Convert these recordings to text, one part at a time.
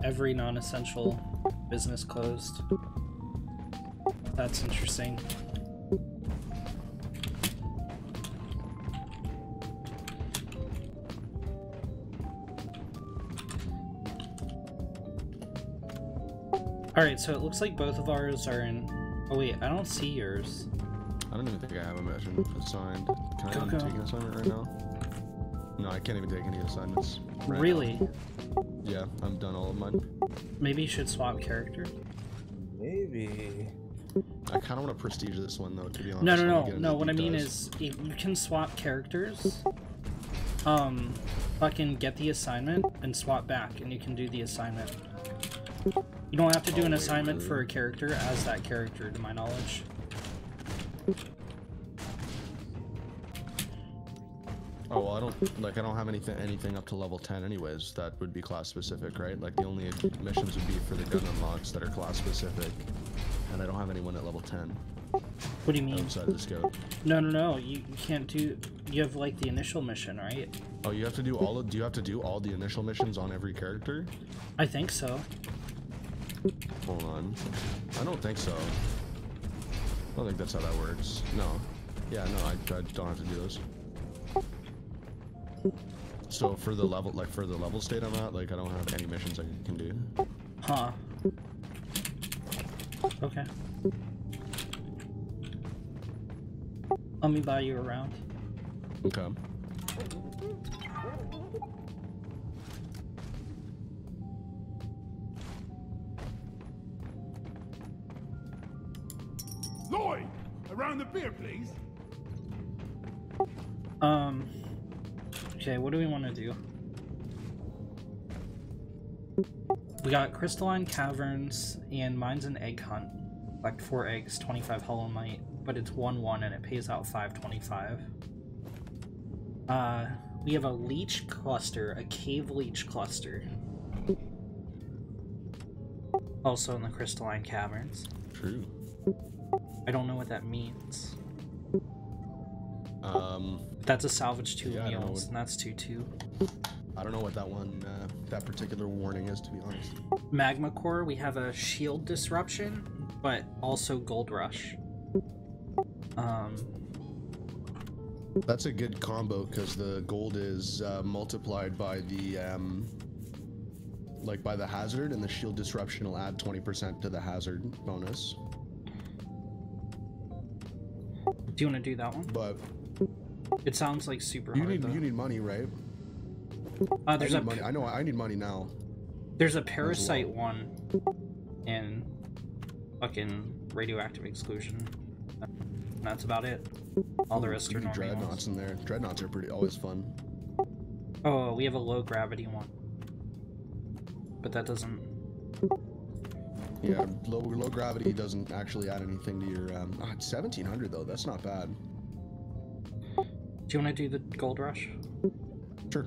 Every non-essential business closed. That's interesting. Alright, so it looks like both of ours are in... Oh wait, I don't see yours. I don't even think I have a mission assigned. Can I even take an assignment right now? No, I can't even take any assignments. Right really? Now. Yeah, I'm done all of mine. Maybe you should swap character? Maybe. I kind of want to prestige this one though, to be honest. No, what I mean is, you can swap characters. Fucking get the assignment and swap back, and you can do the assignment. You don't have to do an assignment for a character as that character, to my knowledge. Oh, well, I don't have anything up to level 10 anyways. That would be class specific, right? Like, the only missions would be for the gun unlocks that are class specific. And I don't have anyone at level 10. What do you mean? Outside the scout. No. You can't do... You have, like, the initial mission, right? Oh, you have to do all of... Do you have to do all the initial missions on every character? I think so. Hold on. I don't think so. I don't think that's how that works. No. Yeah, no, I don't have to do those. So for the level, for the level state I'm at, like, I don't have any missions I can do. Huh. Okay. Let me buy you around. Okay. Lloyd, around the beer, please. Okay, what do we want to do? We got Crystalline Caverns and Mines and Egg Hunt. Collect 4 eggs, 25 Hollow Mite, but it's 1-1 and it pays out 525. We have a Leech Cluster, a Cave Leech Cluster. Also in the Crystalline Caverns. True. I don't know what that means. That's a salvage 2 meals, and that's 2-2. I don't know what that one, that particular warning is, to be honest. Magma Core, we have a Shield Disruption, but also Gold Rush. That's a good combo, because the gold is multiplied by the, like, by the hazard, and the Shield Disruption will add 20% to the hazard bonus. Do you want to do that one? But it sounds like super hard. You need money, right? There's money. I know. I need money now. There's a Parasite one in fucking Radioactive Exclusion. That's about it. All the rest are normal. Dreadnoughts in there. Dreadnoughts are always fun. Oh, we have a low gravity one, but that doesn't. Yeah, low gravity doesn't actually add anything to your. It's 1700 though. That's not bad. Do you want to do the Gold Rush? Sure.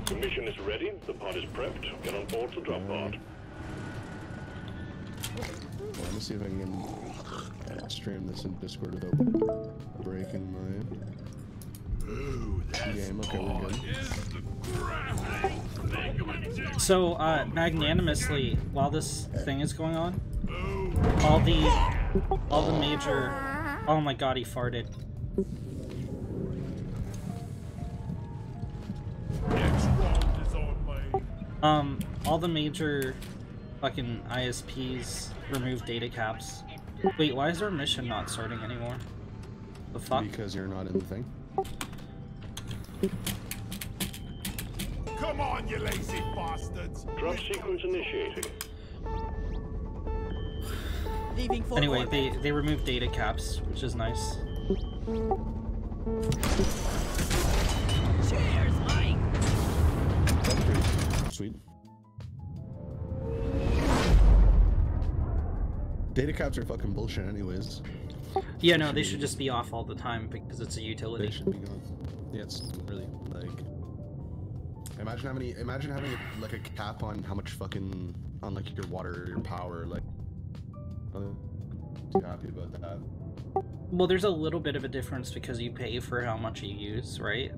The mission is ready. The pod is prepped. Get on board to drop pod. Well, let me see if I can stream this in Discord without breaking my game. Okay, we're good. So, magnanimously, while this thing is going on, all the major... Oh my god, he farted. All the major fucking ISPs remove data caps. Wait, why is our mission not starting anymore? The fuck? Because you're not in the thing. Come on, you lazy bastards! Drop sequence initiating. Anyway, they removed data caps, which is nice. Cheers, Mike! That's pretty sweet. Data caps are fucking bullshit anyways. Yeah, no, they should just be off all the time because it's a utility. They should be gone. Yeah, it's really, like... Imagine having like a cap on how much fucking... on like your water or your power, like... I'm too happy about that. Well, there's a little bit of a difference because you pay for how much you use, right?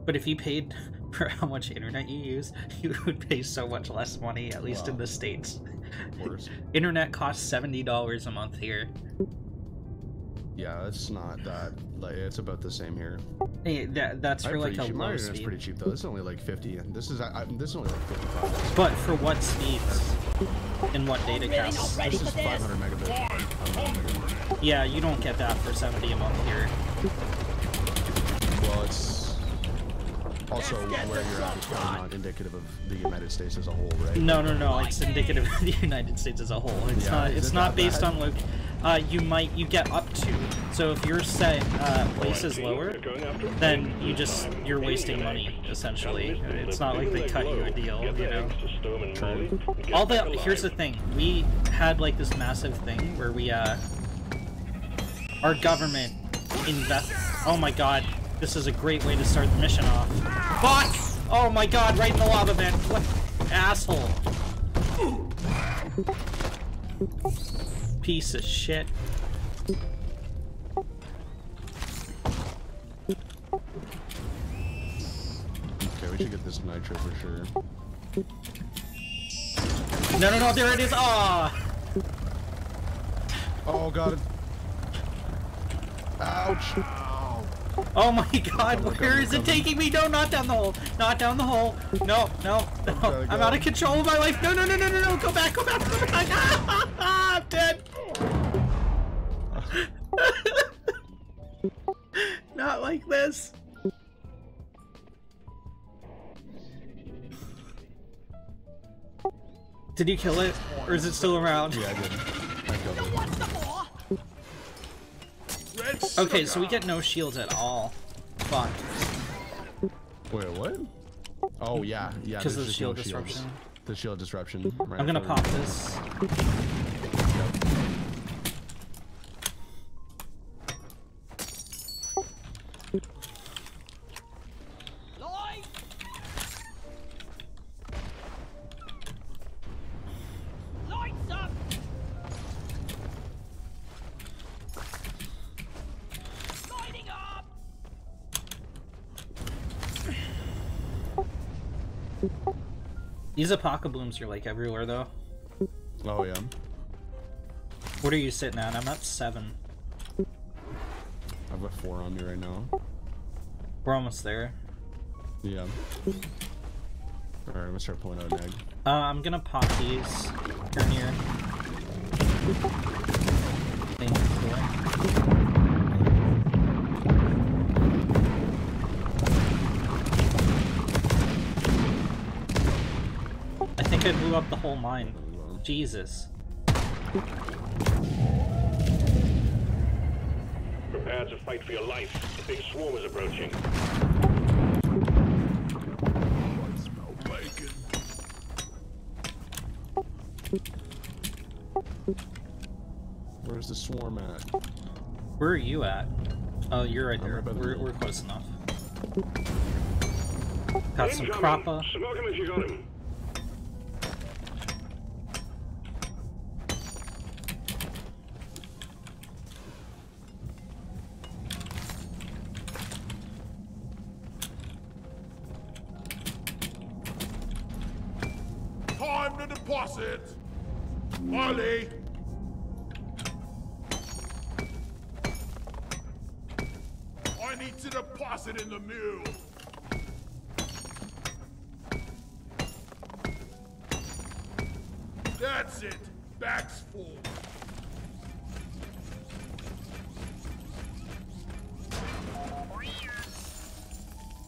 But if you paid for how much internet you use, you would pay so much less money, at least in the States. Of course. Internet costs $70 a month here. Yeah, it's not that. Like, it's about the same here. Hey, that's for like a cheap. low It's speed. pretty cheap though. This is only like 50, and this is only like 55. But for what speeds? And what data Really caps? not ready This is for this. 500 megabit. Yeah, you don't get that for 70 a month here. Well, it's also where you're at is probably not indicative of the United States as a whole, right? No, it's indicative of the United States as a whole. It's Yeah, not. is It's it not that based bad? on you get up to. So if your set place is lower, then you're wasting money essentially. It's not like they cut you a deal, you know. Here's the thing. We had like this massive thing where we our government invest. Oh my god, this is a great way to start the mission off. Fuck! Oh my god, right in the lava vent. What asshole? Piece of shit. Okay, we should get this nitro for sure. No, there it is. Ah! Oh god. Ouch. Oh my god, Oh, where is it taking me? No, not down the hole. Not down the hole. No. gotta I'm go. out of control of my life. No. Go back. Ah, I'm dead. Not like this. Did you kill it? Or is it still around? Yeah, I did. I killed it. Red Okay, sugar. so we get no shields at all. Fuck. Wait, what? Oh yeah. Because of there's the just shield no shields. disruption. The shield disruption. Right I'm gonna after- pop this. Yep. Lloyd! Lights up! Lighting up! These apoca blooms are like everywhere though. Oh yeah. What are you sitting at? I'm at 7. I've got 4 on me right now. We're almost there. Yeah. Alright, I'm gonna start pulling out an egg. I'm gonna pop these. Turn here. Thank you. I think I blew up the whole mine. Jesus. Prepare to fight for your life. The big swarm is approaching. Smell bacon. Where's the swarm at? Where are you at? Oh, you're right I'm there. right by the We're middle. close enough. Got some Incoming. crappa. Smoke him if you got him. Time to deposit. Molly. I need to deposit in the mule. That's it. Back's full.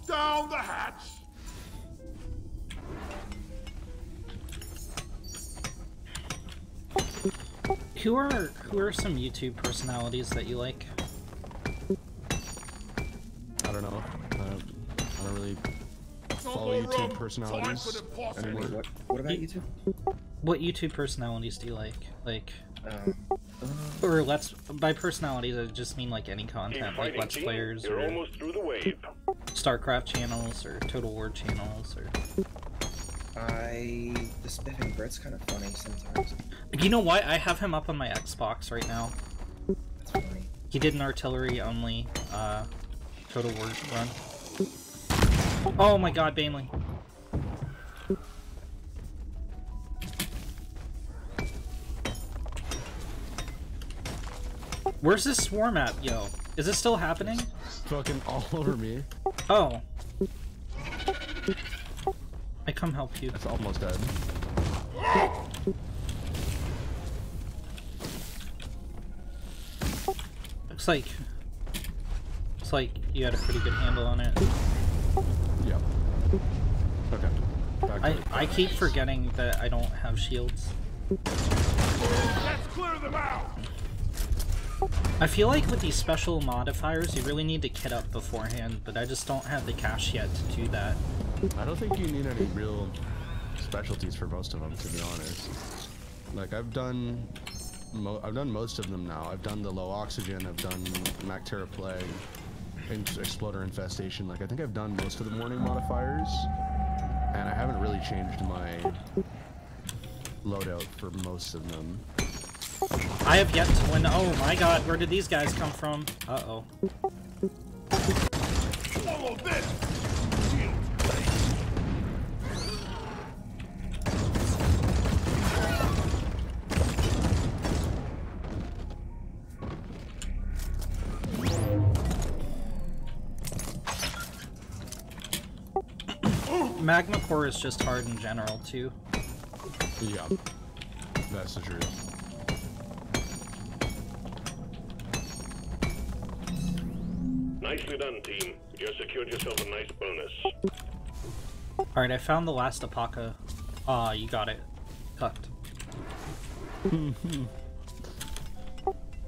Down the hatch. Who are some YouTube personalities that you like? I don't know. I don't really follow No more YouTube room. Time personalities for deposit. anymore. What about you two? What YouTube personalities do you like? Like, Um, or by personalities I just mean like any Keep content, like fighting, Let's team. Players You're or almost through the wave. StarCraft channels or Total War channels or. the Spiffing Brit's kind of funny sometimes. You know what? I have him up on my Xbox right now. That's funny. He did an artillery only total war run. Oh my god, Bainley. Where's this swarm at, yo? Is it still happening? Fucking all over me. Oh. I come help you. It's almost dead. Looks like you had a pretty good handle on it. Yeah. Okay. I keep forgetting that I don't have shields. Let's clear them out. I feel like with these special modifiers, you really need to kit up beforehand, but I just don't have the cash yet to do that. I don't think you need any real specialties for most of them, to be honest. Like I've done most of them now. I've done the low oxygen. I've done Mactera Plague, Exploder Infestation. Like I think I've done most of the morning modifiers, and I haven't really changed my loadout for most of them. I have yet to win. Oh my god, where did these guys come from? Uh-oh. Follow this. Magma Core is just hard in general, too. Yeah, that's the truth. Nicely done, team. You just secured yourself a nice bonus. Alright, I found the last Apaka. Ah, you got it. Cooked.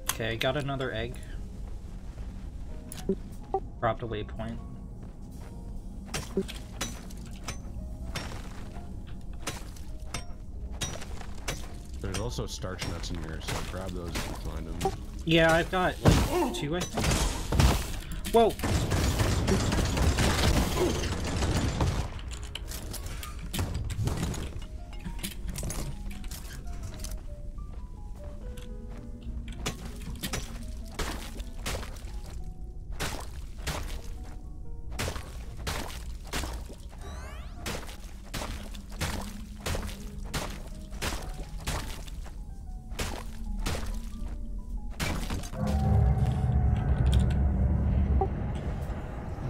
Okay, got another egg. Dropped a waypoint. There's also starch nuts in here, so grab those if you find them. Yeah, I've got like 2, I think. Whoa!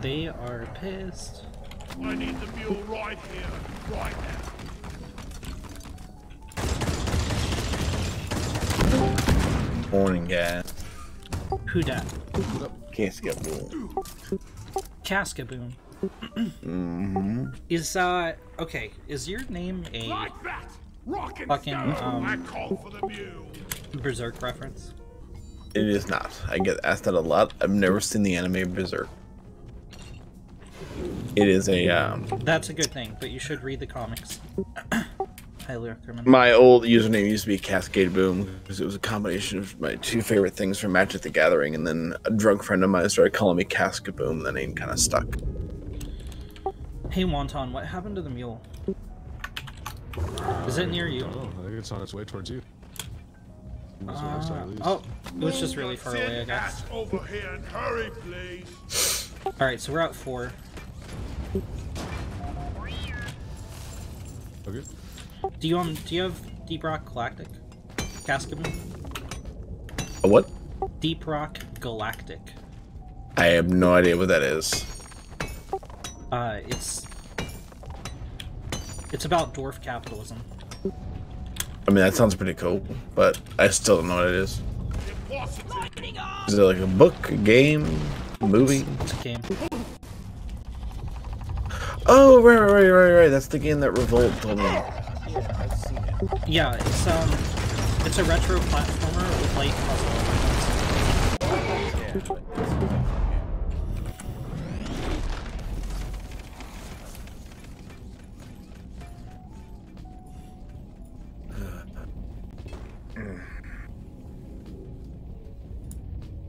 They are pissed. I need the mule right here, right now. Morning, guys. Who dat? Casket boom. Cascaboon. Is okay, is your name a Like that. Rock and fucking stone. I call for the mule. Berserk reference? It is not. I get asked that a lot. I've never seen the anime Berserk. It is a That's a good thing, but you should read the comics. Highly recommend. my old username used to be Cascade Boom because it was a combination of my two favorite things from Magic the Gathering, and then a drunk friend of mine started calling me Cascade Boom, and the name kind of stuck. Hey Wanton, what happened to the mule? Is it near you? Oh, I think it's on its way towards you. That's what it looks like, at least. Oh, it was just really far away, I guess. Ass over here and hurry, please. Alright, so we're at 4. Okay. Do you have Deep Rock Galactic? Cascaboon? A what? Deep Rock Galactic. I have no idea what that is. It's about dwarf capitalism. I mean, that sounds pretty cool, but I still don't know what it is. Lightning up! Is it like a book, a game, a movie? It's a game. Oh, right. That's the game that Revolt told me. Yeah, it's a retro platformer with light puzzle elements.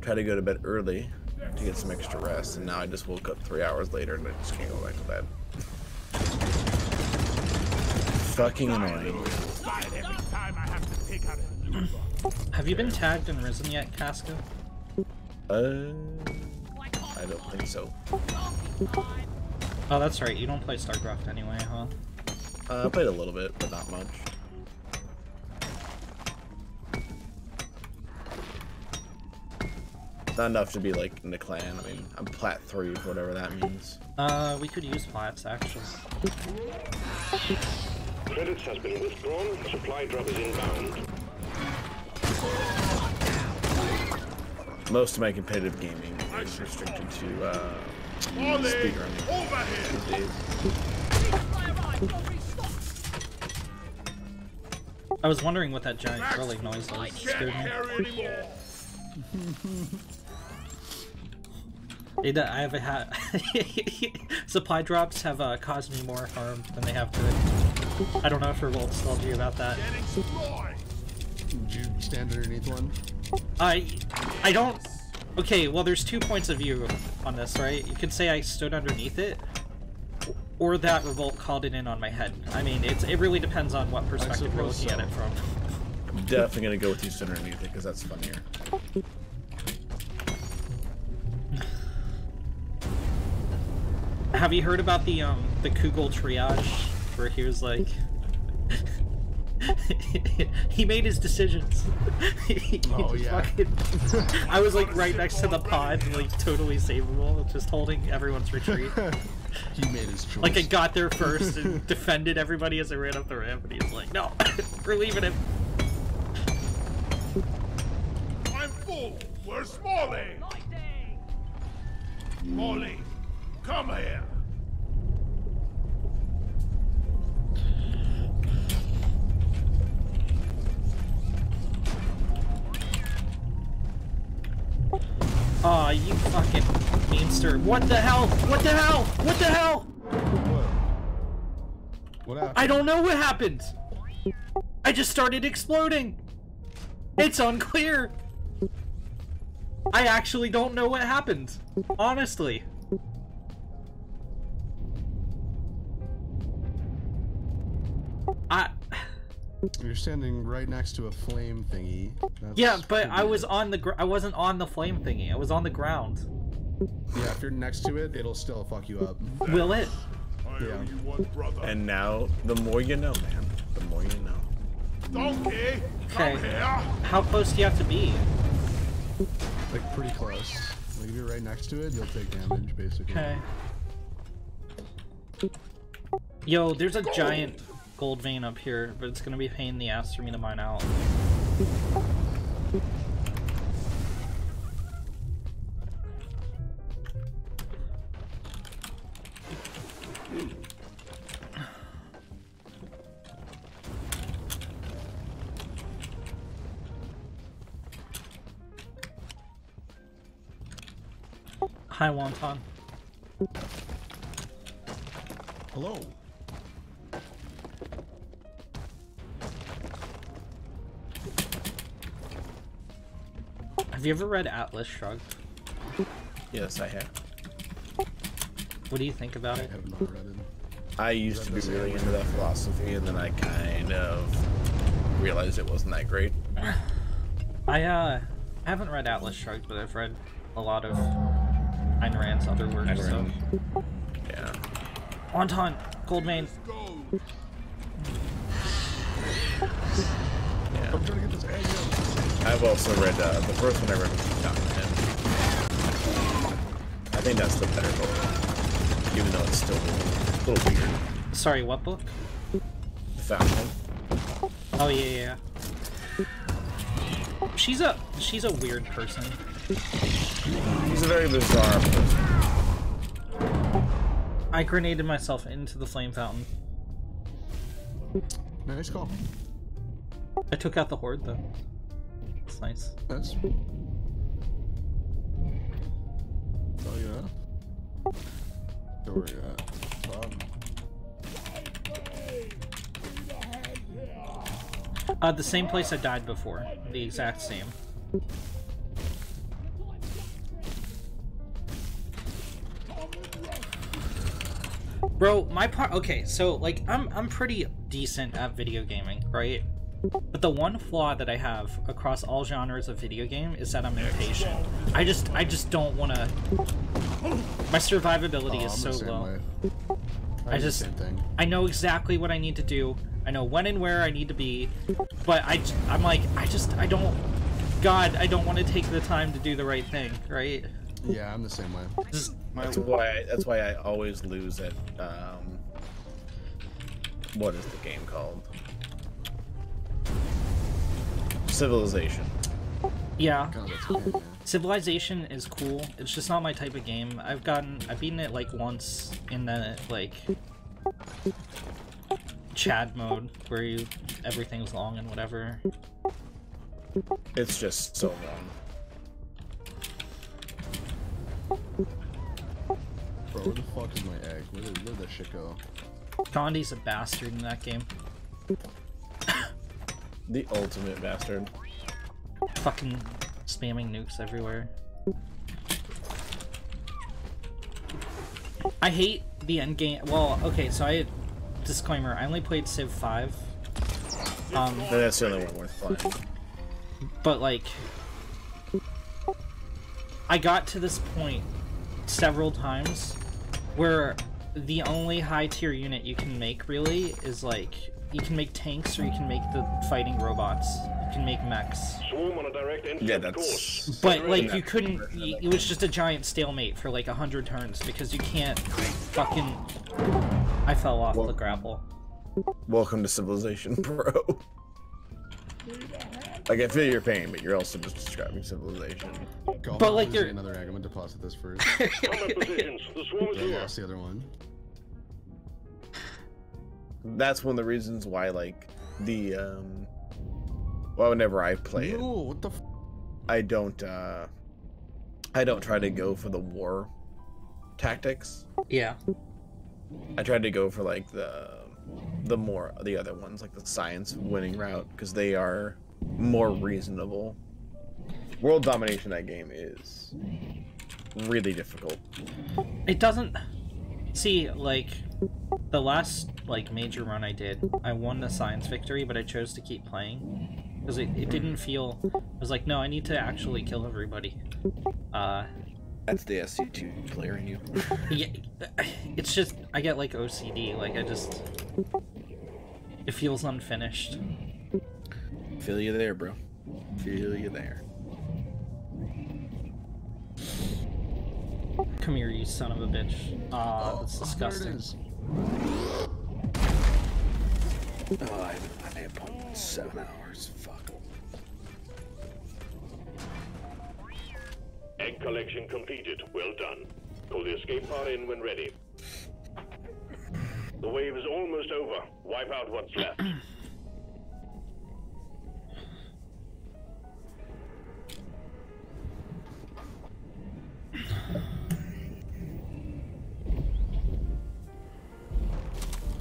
Try to go to bed early to get some extra rest, and now I just woke up 3 hours later and I just can't go back to bed. Fucking annoying. Every time I have to take out a maneuver. Have you been tagged and risen yet, Casca? I don't think so. Oh, that's right. You don't play StarCraft anyway, huh? I played a little bit, but not much. Not enough to be like in the clan. I mean, I'm plat 3, whatever that means. We could use plats actually. Credits has been withdrawn. Supply drop is inbound. Most of my competitive gaming is restricted to speedrunning these days. I was wondering what that giant grilling noise was. It scared me. I haven't had supply drops have caused me more harm than they have good. I don't know if Revolt's told you about that. Did you stand underneath one? I don't. Okay, well, there's 2 points of view on this, right? You could say I stood underneath it, or that Revolt called it in on my head. I mean, it really depends on what perspective you're looking at it from. I'm definitely gonna go with you stood underneath it because that's funnier. Have you heard about the Kugel triage, where he was like, he made his decisions. Oh yeah. I was like right next to the pod, like totally savable, just holding everyone's retreat. He made his choice. Like I got there first and defended everybody as I ran up the ramp, and he was like, "No, we're leaving him." I'm full. Where's Molly? Molly, come here. Aw, you fucking memester. What the hell? What the hell? What the hell? What happened? I don't know what happened. I just started exploding. It's unclear. I actually don't know what happened. Honestly. You're standing right next to a flame thingy. Yeah, but I was on the I wasn't on the flame thingy. I was on the ground. Yeah, if you're next to it, it'll still fuck you up. Will it? I owe you one, brother. And now, the more you know, man. The more you know. Donkey, Okay. come here. How close do you have to be? Like pretty close. Like if you're right next to it, you'll take damage basically. Okay. Yo, there's a giant gold vein up here, but it's gonna be a pain in the ass for me to mine out. Hi, Wanton. Hello. Have you ever read Atlas Shrugged? Yes, I have. What do you think about I it? have not read it. I used to be really into that philosophy, and then I kind of realized it wasn't that great. I haven't read Atlas Shrugged, but I've read a lot of Ayn Rand's other works. Ayn So. Rand. Yeah. Wanton, Goldmane. Yeah. I'm trying to get this egg out. I've also read the first one I read was Fountain. I think that's the better book, even though it's still a little weird. Sorry, what book? The Fountain. Oh yeah. She's a weird person. He's a very bizarre person. I grenaded myself into the flame fountain. Nice call. I took out the horde though. It's nice. That's. Oh yeah. Where are you at? The same place I died before. The exact same. Bro, my part. Okay, so like I'm pretty decent at video gaming, right? But the one flaw that I have across all genres of video game is that I'm impatient. I just don't want to. My survivability is so low. I know exactly what I need to do. I know when and where I need to be, but I'm like, I don't. God, I don't want to take the time to do the right thing, right? Yeah, I'm the same way. That's why I always lose at what is the game called? Civilization. Yeah. Civilization is cool. It's just not my type of game. I've beaten it like once in the like Chad mode where everything's long and whatever. It's just so long. Bro, where the fuck is my egg? Where'd that shit go? Gandhi's a bastard in that game. The ultimate bastard. Fucking spamming nukes everywhere. I hate the end game. Well, okay, so disclaimer, I only played Civ 5. But that's the only one worth playing. But like, I got to this point several times where the only high tier unit you can make really is like, you can make tanks or you can make the fighting robots. You can make mechs. Swarm on a direct entry, Yeah, of that's. course. But like, you couldn't. It was just a giant stalemate for like 100 turns because you can't fucking. I fell off the grapple. Welcome to Civilization, bro. Like, I feel your pain, but you're also just describing Civilization. But like, you're another egg. I'm gonna deposit this first. Combat positions. The swarm is Yeah, here. that's the other one. That's one of the reasons why, like, the well, whenever I play it, No, what the f I don't try to go for the war tactics. yeah. I tried to go for like the other ones, like the science winning route, because they are more reasonable. World domination in that game is really difficult. It doesn't. See, like, the last like major run I did, I won the science victory, but I chose to keep playing because it didn't feel. I was like, no, I need to actually kill everybody. That's the SC2 player in you. Yeah, it's just I get like OCD. Like it feels unfinished. Feel you there, bro. Feel you there. Come here, you son of a bitch. Aw, that's disgusting. There it is. Oh, I have played 7 hours. Fuck. Egg collection completed. Well done. Call the escape pod in when ready. The wave is almost over. Wipe out what's left.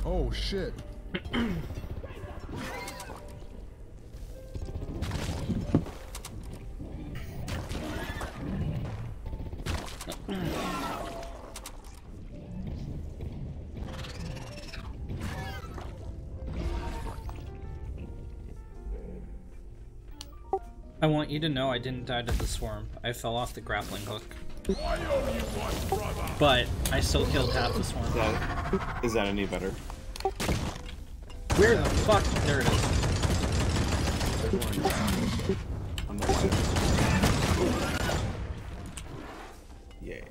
Oh shit. I want you to know I didn't die to the swarm. I fell off the grappling hook. But I still killed half the swarm. Is that any better? Where the fuck? There it is. On the left. Yeah.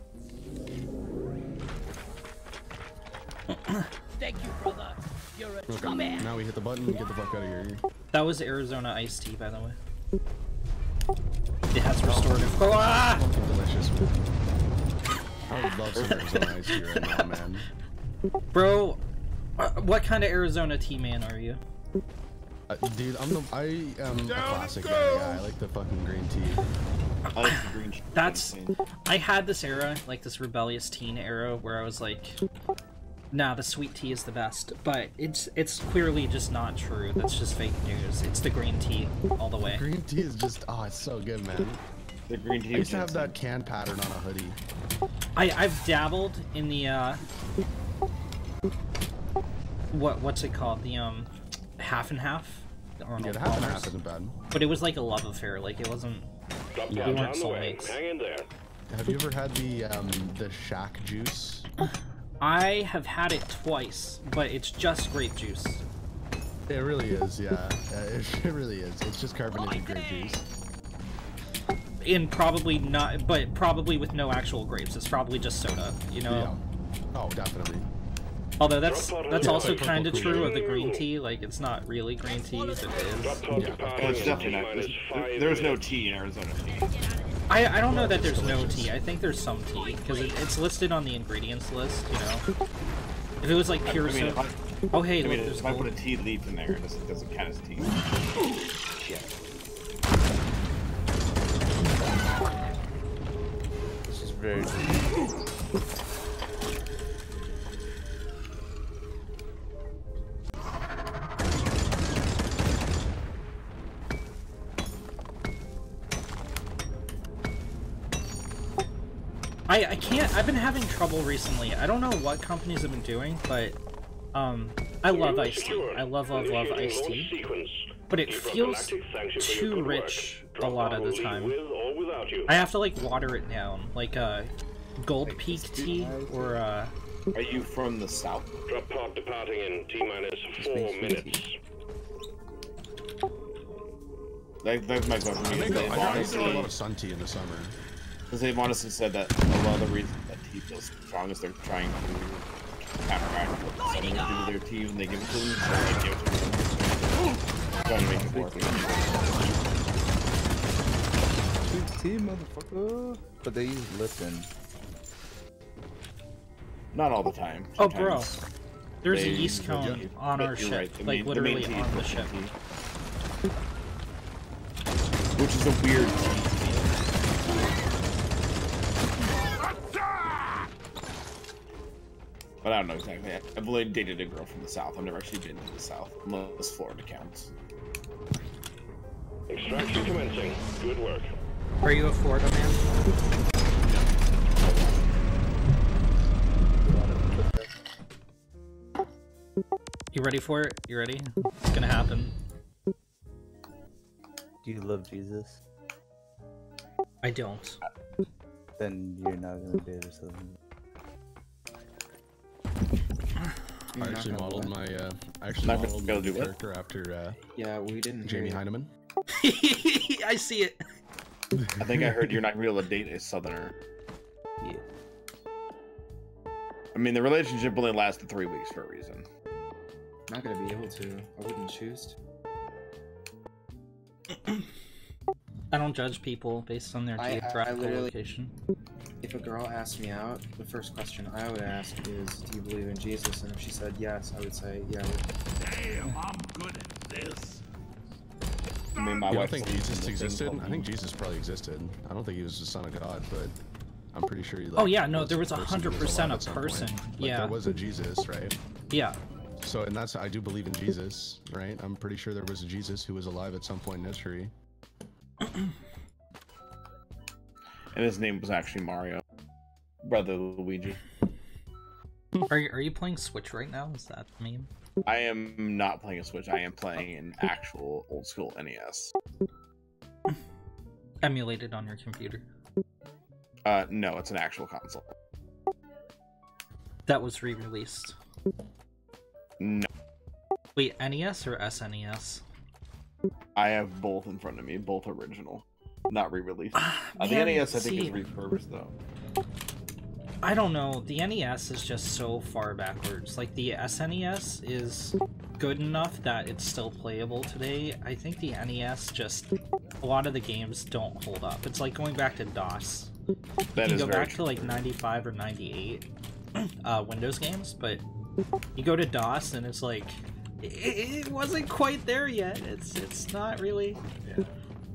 Thank you, brother. You're a Okay, dumb man. now we hit the button and get the fuck out of here. That was Arizona iced tea, by the way. It has restorative. Ah! Fucking delicious. I would love some Arizona ice tea right now, man. Bro, what kind of Arizona tea man are you? Dude, I am a classic guy. I like the fucking green tea. I like the green tea. That's. I had this era, like this rebellious teen era, where I was like, nah, the sweet tea is the best. But it's clearly just not true. That's just fake news. It's the green tea all the way. Green tea is just, oh, it's so good, man. The green tea. I used to have that can pattern on a hoodie. I've dabbled in the what's it called? The half and half. Arnold Yeah, the half and Palmer's. half isn't bad. But it was like a love affair. Like it wasn't. Drop We pod weren't on the way. soulmates. Hang in there. Have you ever had the shack juice? I have had it twice, but it's just grape juice. It really is, yeah. It really is. It's just carbonated grape juice. And probably not, but probably with no actual grapes. It's probably just soda, you know. Yeah. Oh, definitely. Although that's also like kind of purple true of the green tea. Like it's not really green tea, but it is. Drop pod Yeah. departing Oh, it's in definitely not. T-minus 5 There's no minutes. tea in Arizona. I don't know that there's no tea. I think there's some tea because it's listed on the ingredients list. You know, if it was like pure I mean, soda. if Oh hey, I mean, look, there's if I put a gold. tea leaf in there, it doesn't count as tea. Shit. This is very. I can't. I've been having trouble recently. I don't know what companies have been doing, but I love iced tea. I love iced tea. But it feels too rich a lot of the time. I have to like water it down, like Gold Peak tea or Are you from the south? Drop pod departing in T-minus 4 minutes. That's my question. I They've drink a lot honestly, of sun tea in the summer. because they've honestly said that a lot of the reason that tea feels strong is they're trying to counteract what the sun will do to their tea when they give it to them. So they give it to them. Trying to make it work. Sweet tea, motherfucker. But they use Lipton. Not all the time. Oh, bro. Sometimes There's a they- yeast cone on but our you're ship, right, the like main literally tea on is the ship. Lipton tea. Which is a weird tea. But I don't know exactly. I've only dated a girl from the south. I've never actually been to the south, unless Florida counts. Extraction commencing. Good work. Are you a Florida man? You ready for it? You ready? It's gonna happen. Do you love Jesus? I don't. Then you're not gonna date or something. I actually modeled my Not gonna go do what? character after Yeah, we didn't. Jamie hear you. Heineman. I see it. I think I heard you're not gonna be able to date a southerner. Yeah. I mean, the relationship only lasted 3 weeks for a reason. Not gonna be able to. I wouldn't choose to. I don't judge people based on their I geographical literally- location. If a girl asked me out, the first question I would ask is, "Do you believe in Jesus?" And if she said yes, I would say, "Yeah." Damn, I'm good at this. I mean, my You don't wife think told me Jesus the thing existed? called I think Jesus probably existed. I don't think he was the son of God, but I'm pretty sure he. Like, Oh yeah, no, there was a person who was 100% alive a at some point. person. Like, Yeah, there was a Jesus, right? yeah. So, and that's I do believe in Jesus, right? I'm pretty sure there was a Jesus who was alive at some point in history. And his name was actually Mario. Brother Luigi. Are you playing Switch right now? Is that the meme? I am not playing a Switch. I am playing an actual old school NES. Emulated on your computer. No, it's an actual console. That was re-released. No, Wait, NES or SNES? I have both in front of me, both original, not re-released. The Man, NES I think is see- refurbished though. I don't know. The NES is just so far backwards. Like, the SNES is good enough that it's still playable today. I think the NES just... A lot of the games don't hold up. It's like going back to DOS. That You is go very back to true. like 95 or 98 Windows games, but you go to DOS and it's like... It wasn't quite there yet. It's not really...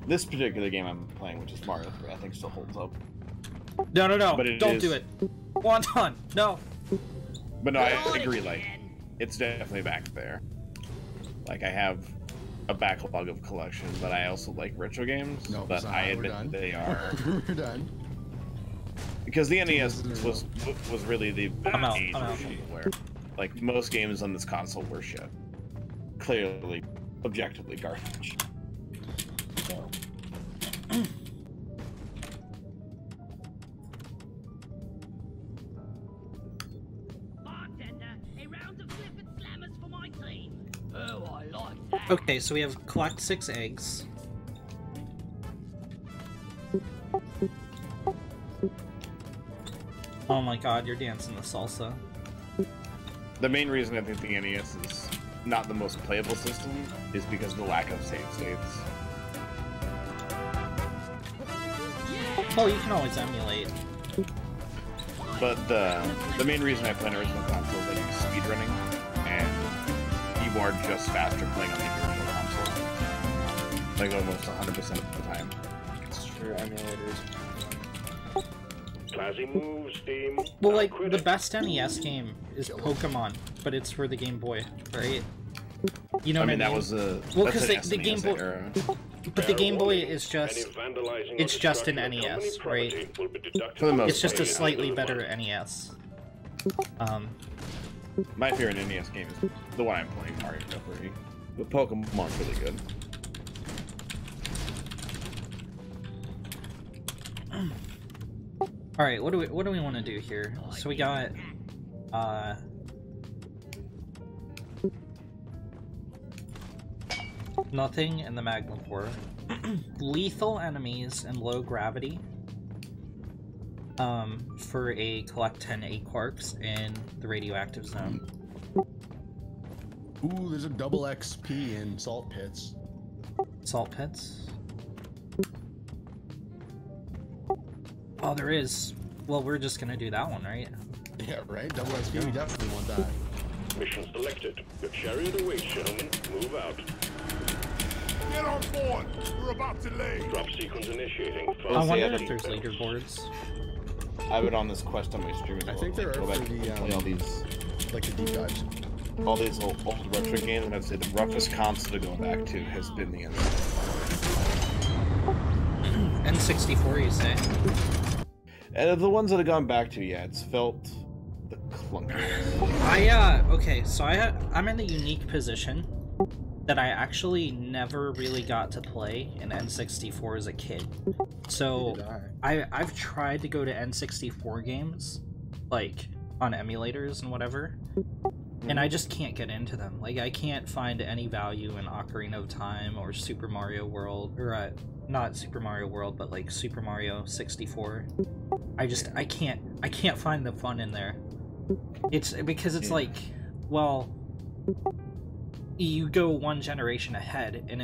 This particular game I'm playing, which is Mario 3, I think still holds up. No, But it don't is- do it. Wanton, no. But no, I agree. Like, it's definitely back there. Like, I have a backlog of collection, but I also like retro games. No, but it's not. I We're admit done. they are We're done. because the NES was really the I'm out, age I'm of out. shovelware. Like most games on this console were shit. Clearly, objectively garbage. Okay, so we have collect 6 eggs. Oh my god, you're dancing the salsa. The main reason I think the NES is not the most playable system is because of the lack of save states. Well, you can always emulate. But the main reason I play an original console is I use speedrunning, and you are just faster playing on the original console. Like almost 100% of the time. It's true, emulators. Classy moves, team. Well, like, the best NES game is Pokemon, but it's for the Game Boy, right? You know what I mean? That was a... Well, because the Game Boy... Era. But the Game Boy is just... It's just an NES, right? For the most It's just a part, slightly better NES. My favorite NES game is the one I'm playing, Mario 3. The Pokemon's really good. All right, what do we want to do here? So we got nothing in the magma core, lethal enemies and low gravity. For a collect 10 quarks in the radioactive zone. Ooh, there's a double XP in salt pits. Salt pits? Oh, there is. Well, we're just gonna do that one, right? Yeah, right? Double XP, we definitely want that. Mission selected. Your chariot awaits, gentlemen. Move out. Get on board. We're about to leave. Drop sequence initiating. I wonder if there's leaderboards. I have it on this quest on my stream as well. I think there are Go back for and the, play all these, like the deep dives. all these old retro games, and I'd say the roughest console to go back to has been the N64. N64, you say? And of the ones that I've gone back to, yeah, it's felt the clunkiest. Okay, so I'm in the unique position that I actually never really got to play an N64 as a kid. So I've tried to go to N64 games, like on emulators and whatever, and I just can't get into them. Like, I can't find any value in Ocarina of Time or Super Mario World, or not Super Mario World, but like Super Mario 64. I can't find the fun in there. It's because it's like, well, you go one generation ahead, and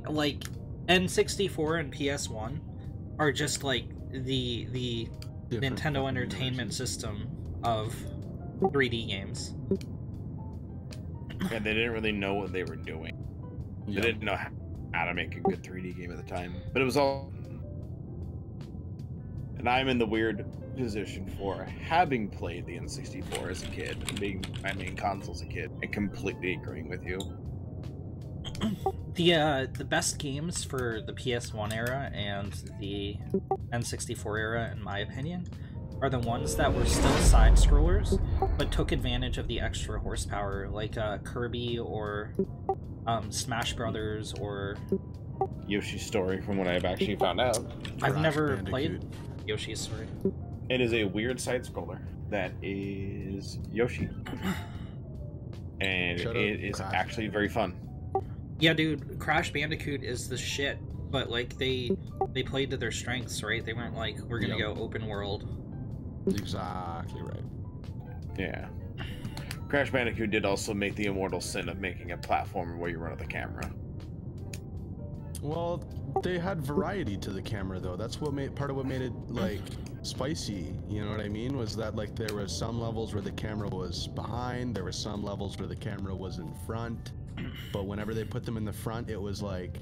like N64 and PS1 are just like the Nintendo Entertainment System of 3D games. And they didn't really know what they were doing. They didn't know how to make a good 3D game at the time. But it was all... And I'm in the weird position for having played the N64 as a kid, and being my main console as a kid, and completely agreeing with you. The best games for the PS1 era and the N64 era, in my opinion, are the ones that were still side-scrollers, but took advantage of the extra horsepower, like Kirby or Smash Brothers or... Yoshi's Story, from what I've actually found out. I've never played Yoshi's Story. It is a weird side-scroller that is Yoshi. And it is actually very fun. Yeah, dude, Crash Bandicoot is the shit, but like they played to their strengths, right? They weren't like, we're gonna go open world. Exactly right. Yeah. Crash Bandicoot did also make the immortal sin of making a platformer where you run with the camera. Well, they had variety to the camera, though. That's what made part of what made it like spicy. You know what I mean? Was that like there was some levels where the camera was behind, there were some levels where the camera was in front, but whenever they put them in the front, it was like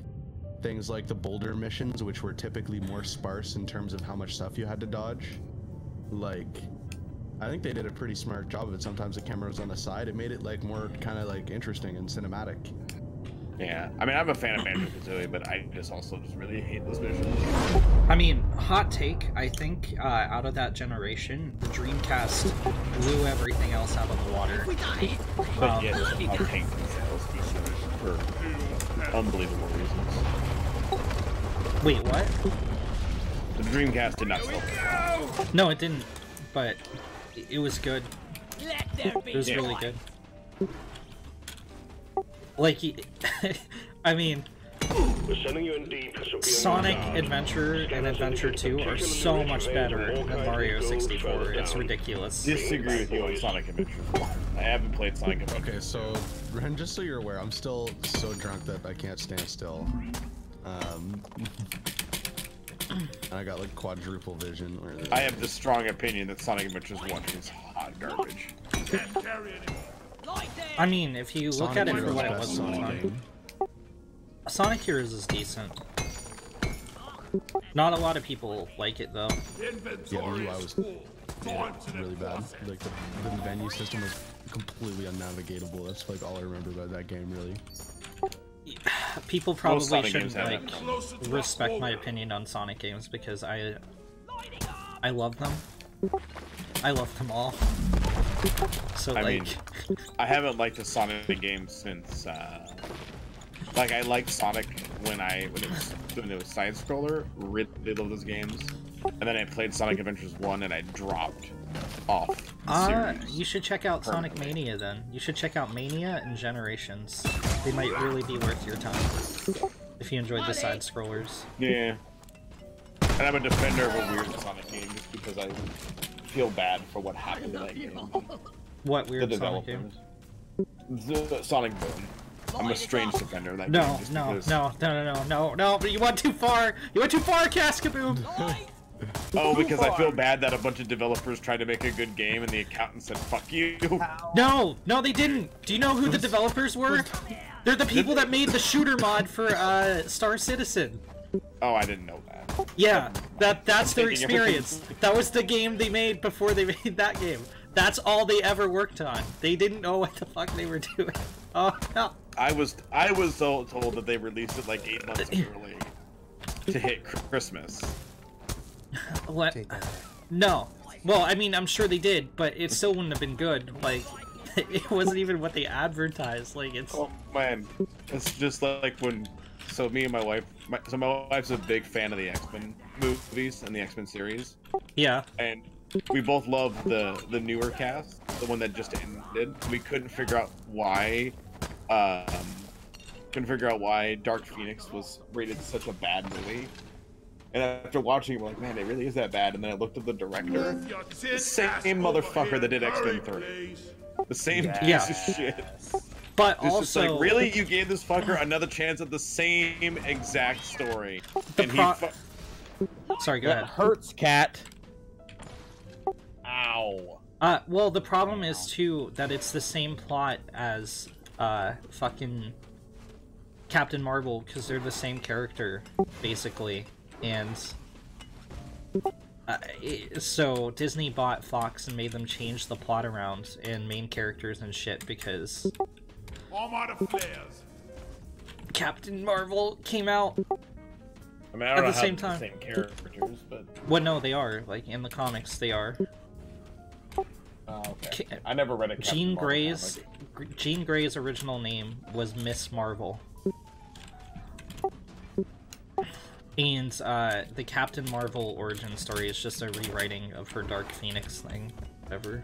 things like the boulder missions, which were typically more sparse in terms of how much stuff you had to dodge. Like, I think they did a pretty smart job of it. Sometimes the camera was on the side. It made it like more kind of like interesting and cinematic. Yeah, I mean, I'm a fan of Banjo-Kazooie, but I just really hate those missions. I mean, hot take, I think out of that generation, the Dreamcast blew everything else out of the water. But yeah, just hot take themselves. for unbelievable reasons. Wait, what? The Dreamcast did not sell. No, it didn't. But it was good. Let there be It was really light. good. Like, I mean, We're sending you in deep, so be on Sonic your guard. Adventure and Adventure 2 are so much better than Mario 64. It's ridiculous. Disagree with you on Sonic Adventure 4. I haven't played Sonic Adventure. Okay, so Ren, just so you're aware, I'm still so drunk that I can't stand still. And I got like quadruple vision. I have the strong opinion that Sonic Adventures 1 is hot garbage. Can't carry anymore. Light there. I mean, if you look Sonic at it for Heroes what it best was at the Sonic time, game. Sonic Heroes is decent. Not a lot of people like it though. Yeah, the Inventory UI is was full. Time to really bad. deposit. Like the menu system was completely unnavigatable. That's like all I remember about that game, really. People probably Sonic shouldn't games have like that. Closer to respect my October. opinion on Sonic games because I love them. I love them all. So I like, mean, I haven't liked a Sonic game since, like I liked Sonic when it was side scroller. Really love those games. And then I played Sonic Adventures 1 and I dropped off the series. you should check out Sonic permanently. Mania then. You should check out Mania and Generations. They might really be worth your time if you enjoyed the side scrollers. Yeah. And I'm a defender of a weird Sonic game just because I feel bad for what happened to that game. What The weird Sonic game? developers. The Sonic Boom. I'm a strange defender of that No, game. just no, because- no, but you went too far! You went too far, Cascaboo! Oh, because I feel bad that a bunch of developers tried to make a good game and the accountant said, fuck you. No, they didn't! Do you know who the developers were? They're the people that made the shooter mod for, Star Citizen. Oh, I didn't know that. Yeah, that's their Thinking everything- experience. That was the game they made before they made that game. That's all they ever worked on. They didn't know what the fuck they were doing. Oh, no. I was so told that they released it like 8 months early to hit Christmas. What? No. Well, I mean, I'm sure they did, but it still wouldn't have been good. Like, it wasn't even what they advertised. Like, it's... Oh man, it's just like when. So me and my wife, my wife's a big fan of the X-Men movies and the X-Men series, Yeah. and we both love the newer cast, the one that just ended. We couldn't figure out why. Dark Phoenix was rated such a bad movie. And after watching it, we're like, man, it really is that bad. And then I looked at the director, the same motherfucker that did X-Men 3, the same piece Yeah. of shit. But It's just also... like, really? You gave this fucker another chance at the same exact story. And he Sorry, go ahead. Hurts, cat. Ow. Well, the problem is, too, that it's the same plot as, fucking Captain Marvel, because they're the same character, basically. And... so, Disney bought Fox and made them change the plot around and main characters and shit, because Armada flares. Captain Marvel came out... I mean, I At don't know the how same they're time. the same characters, but... Well, no, they are. Like, in the comics, they are. Oh, okay. I never read a Captain Jean Marvel Grey's... comic. Jean Grey's original name was Miss Marvel. And, the Captain Marvel origin story is just a rewriting of her Dark Phoenix thing, ever.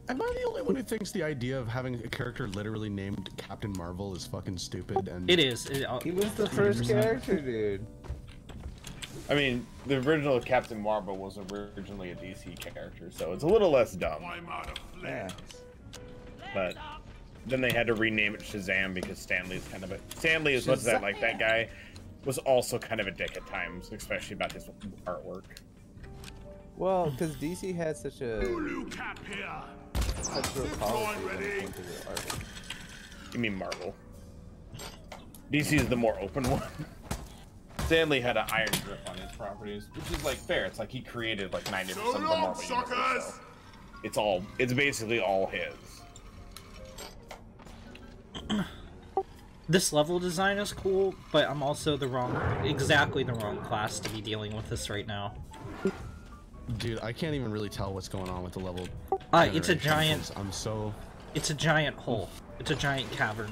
Am I the only one who thinks the idea of having a character literally named Captain Marvel is fucking stupid? And It is. He was the first character, dude. I mean, the original Captain Marvel was originally a DC character, so it's a little less dumb. I'm out of Yeah. flares. But then they had to rename it Shazam because Stanley's kind of a... Stanley, as much as I like that guy, was also kind of a dick at times, especially about his artwork. Well, because DC had such a Blue cap here. central Deploy policy when ready. it came to the art. You mean Marvel. DC is the more open one. Stanley had an iron grip on his properties, which is like fair. It's like he created like 90% So of the long, Marvel suckers. universe. So it's basically all his. This level design is cool, but I'm also exactly the wrong class to be dealing with this right now. dude, I can't even really tell what's going on with the level. It's a generation, giant... 'cause I'm so... It's a giant hole. It's a giant cavern.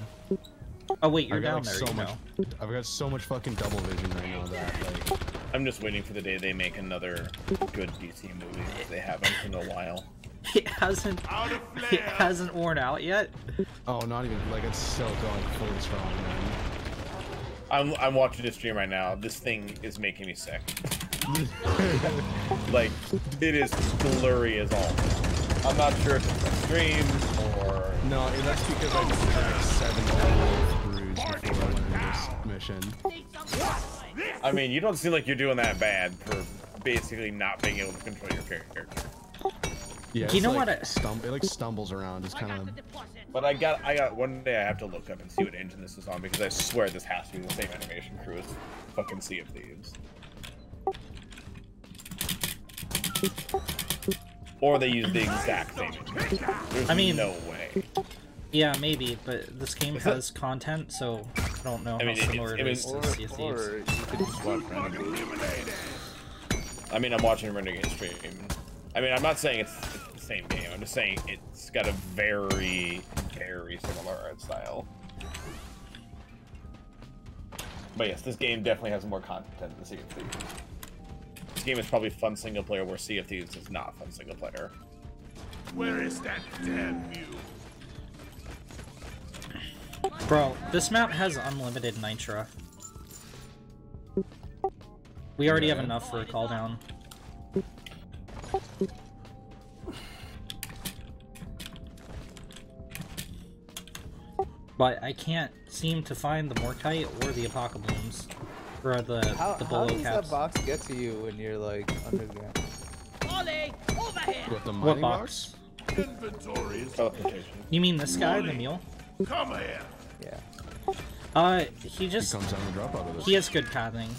Oh wait, you're I've got, down like, there. so much. I've got so much fucking double vision right now that like. I'm just waiting for the day they make another good DC movie. They haven't in a while. It hasn't worn out yet. Oh, not even like it's still going fully strong, man. I'm watching this stream right now. This thing is making me sick. Like, it is blurry as all. I'm not sure if it's the stream or... No, that's because I just had like 7 levels bruised before I went into this mission. I mean, you don't seem like you're doing that bad for basically not being able to control your character. Yeah, you know like what? it like stumbles around. It's kind of. But I got one day I have to look up and see what engine this is on because I swear this has to be the same animation crew as fucking Sea of Thieves. Or they use the exact same engine. There's no way. Yeah, maybe, but this game has content, so I don't know how similar it is to Sea of Thieves. Or you could just watch Renegade. I mean, I'm watching Renegade stream. I mean, I'm not saying it's the same game. I'm just saying it's got a very, very similar art style. But yes, this game definitely has more content than Sea of Thieves. This game is probably fun single player, where Sea of Thieves is not fun single player. Where is that damn view? Bro, this map has unlimited nitra. We already have enough for a call down. But I can't seem to find the Morkite or the Apocablooms. Or the How Bolo does caps. that box get to you when you're like underground? Ollie, over here! What, the What mining box? Inventory is... Teleportation. You mean this guy, the mule? Come here! Yeah. He He just... comes down and drop out of this. He has good pathing.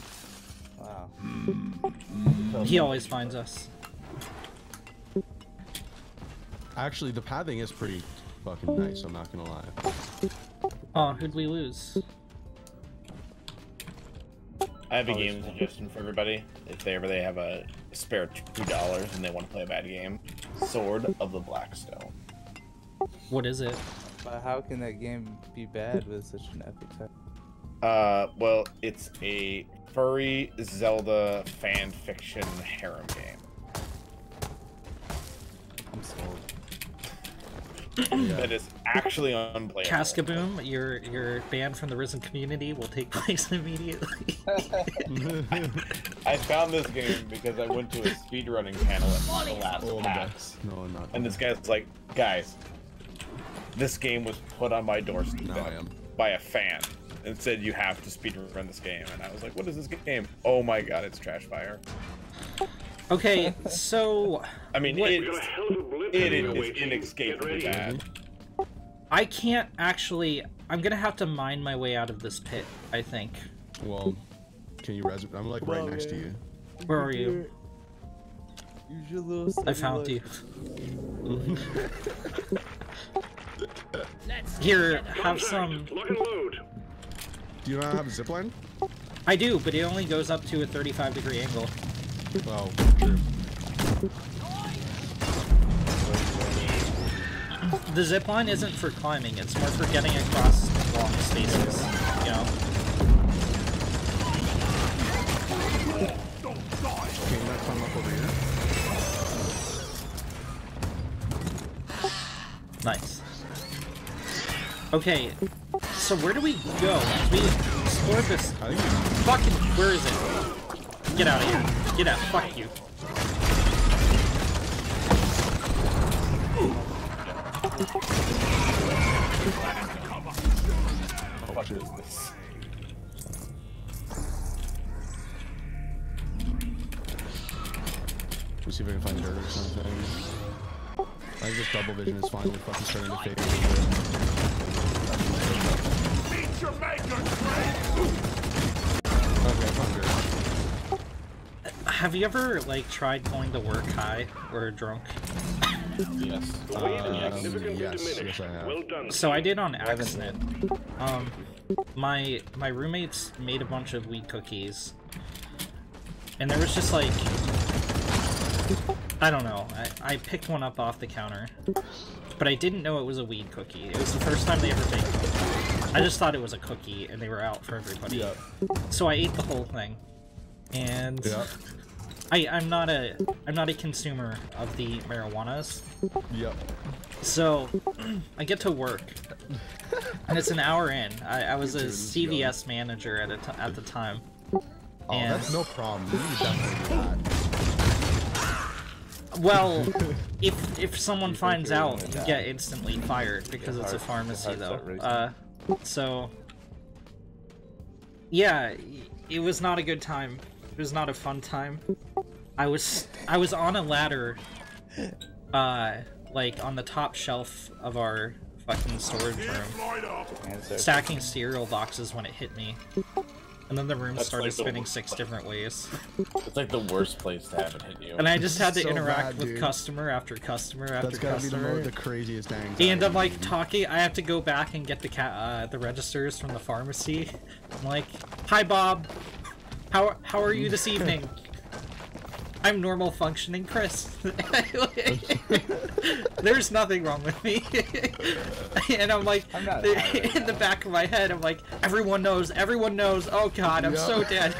Wow. He always finds us. Actually, the pathing is pretty fucking nice. I'm not gonna lie. Oh, who'd we lose? I have a game suggestion for everybody. If they have a spare $2 and they want to play a bad game, Sword of the Blackstone. What is it? But how can that game be bad with such an epic title? Well, it's a furry Zelda fan fiction harem game. I'm sold. That is actually unplayable. Cascaboom, your ban from the Risen community will take place immediately. I found this game because I went to a speedrunning panel at the last PAX. No, I'm not. And this guy's like, guys, this game was put on my doorstep by a fan and said you have to speedrun this game. And I was like, what is this game? Oh my god, it's Trash Fire. Okay, so... I mean, it is inescapably bad. I can't actually... I'm gonna have to mine my way out of this pit, I think. Well, can you res? I'm like right next to you. Where are you? Use your little I found you. Let's Here, have some... Lock and load. Do you not have a zipline? I do, but it only goes up to a 35-degree angle. Well, true. The zipline isn't for climbing, it's more for getting across long spaces, you know? Can you not climb up over here? Nice. Okay, so where do we go? We explore this... I think Fucking... Where is it? Get out of here. Get out. Fuck you. What is this? Let's see if I can find dirt or something. I think this double vision is finally fucking starting to fade a little bit. Meet your maker, Okay, I found dirt. Have you ever, like, tried going to work high or drunk? Yes. Yes, I have. Well done. So I did on accident. My roommates made a bunch of wheat cookies. And there was just, like... I don't know. I picked one up off the counter, but I didn't know it was a weed cookie. It was the first time they ever baked one. I just thought it was a cookie, and they were out for everybody. Yeah. So I ate the whole thing, and Yeah. I'm not a consumer of the marijuanas. Yep. So I get to work, and it's an hour in. I was a You're CVS manager at the time. Oh, And- that's no problem. You can definitely do that. Well, if someone finds you're out, gonna you die. get instantly fired because it's a pharmacy, though. So yeah, it was not a good time. It was not a fun time. I was on a ladder, like on the top shelf of our fucking storage room, Light up. stacking cereal boxes when it hit me. And then the room That's started like the spinning worst. 6 different ways. It's like the worst place to have it hit you. And I just had to So interact bad, with dude. customer after customer after That's gotta customer. be the craziest anxiety. And I'm like talking, I have to go back and get the registers from the pharmacy. I'm like, "Hi Bob, how are you this evening?" "I'm normal functioning Chris." There's nothing wrong with me. And I'm like, I'm not high right in the now. back of my head, I'm like, everyone knows. Oh god, I'm so dead.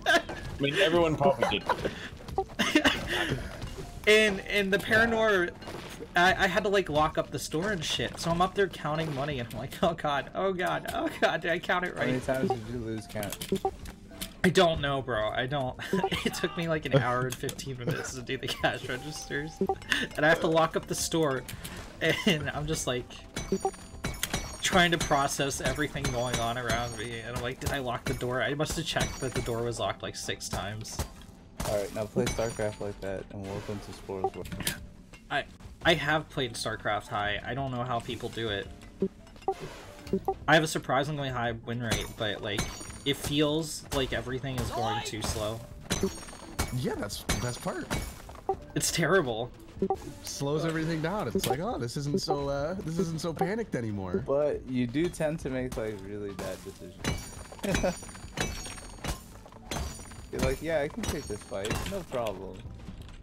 I mean, everyone probably did. And the paranoia, I had to like lock up the store and shit. So I'm up there counting money, and I'm like, oh god, did I count it How many right? times did you lose count? I don't know, bro. I don't. It took me like an hour and 15 minutes to do the cash registers, and I have to lock up the store, and I'm just like trying to process everything going on around me, and I'm like, did I lock the door? I must have checked that the door was locked like 6 times. Alright, now play StarCraft like that, and welcome to Spores World. I have played StarCraft High. I don't know how people do it. I have a surprisingly high win rate, but like, it feels like everything is going too slow. Yeah, that's the best part. It's terrible. Slows everything down. It's like, oh, this isn't so panicked anymore. But you do tend to make like really bad decisions. You're like, yeah, I can take this fight, no problem.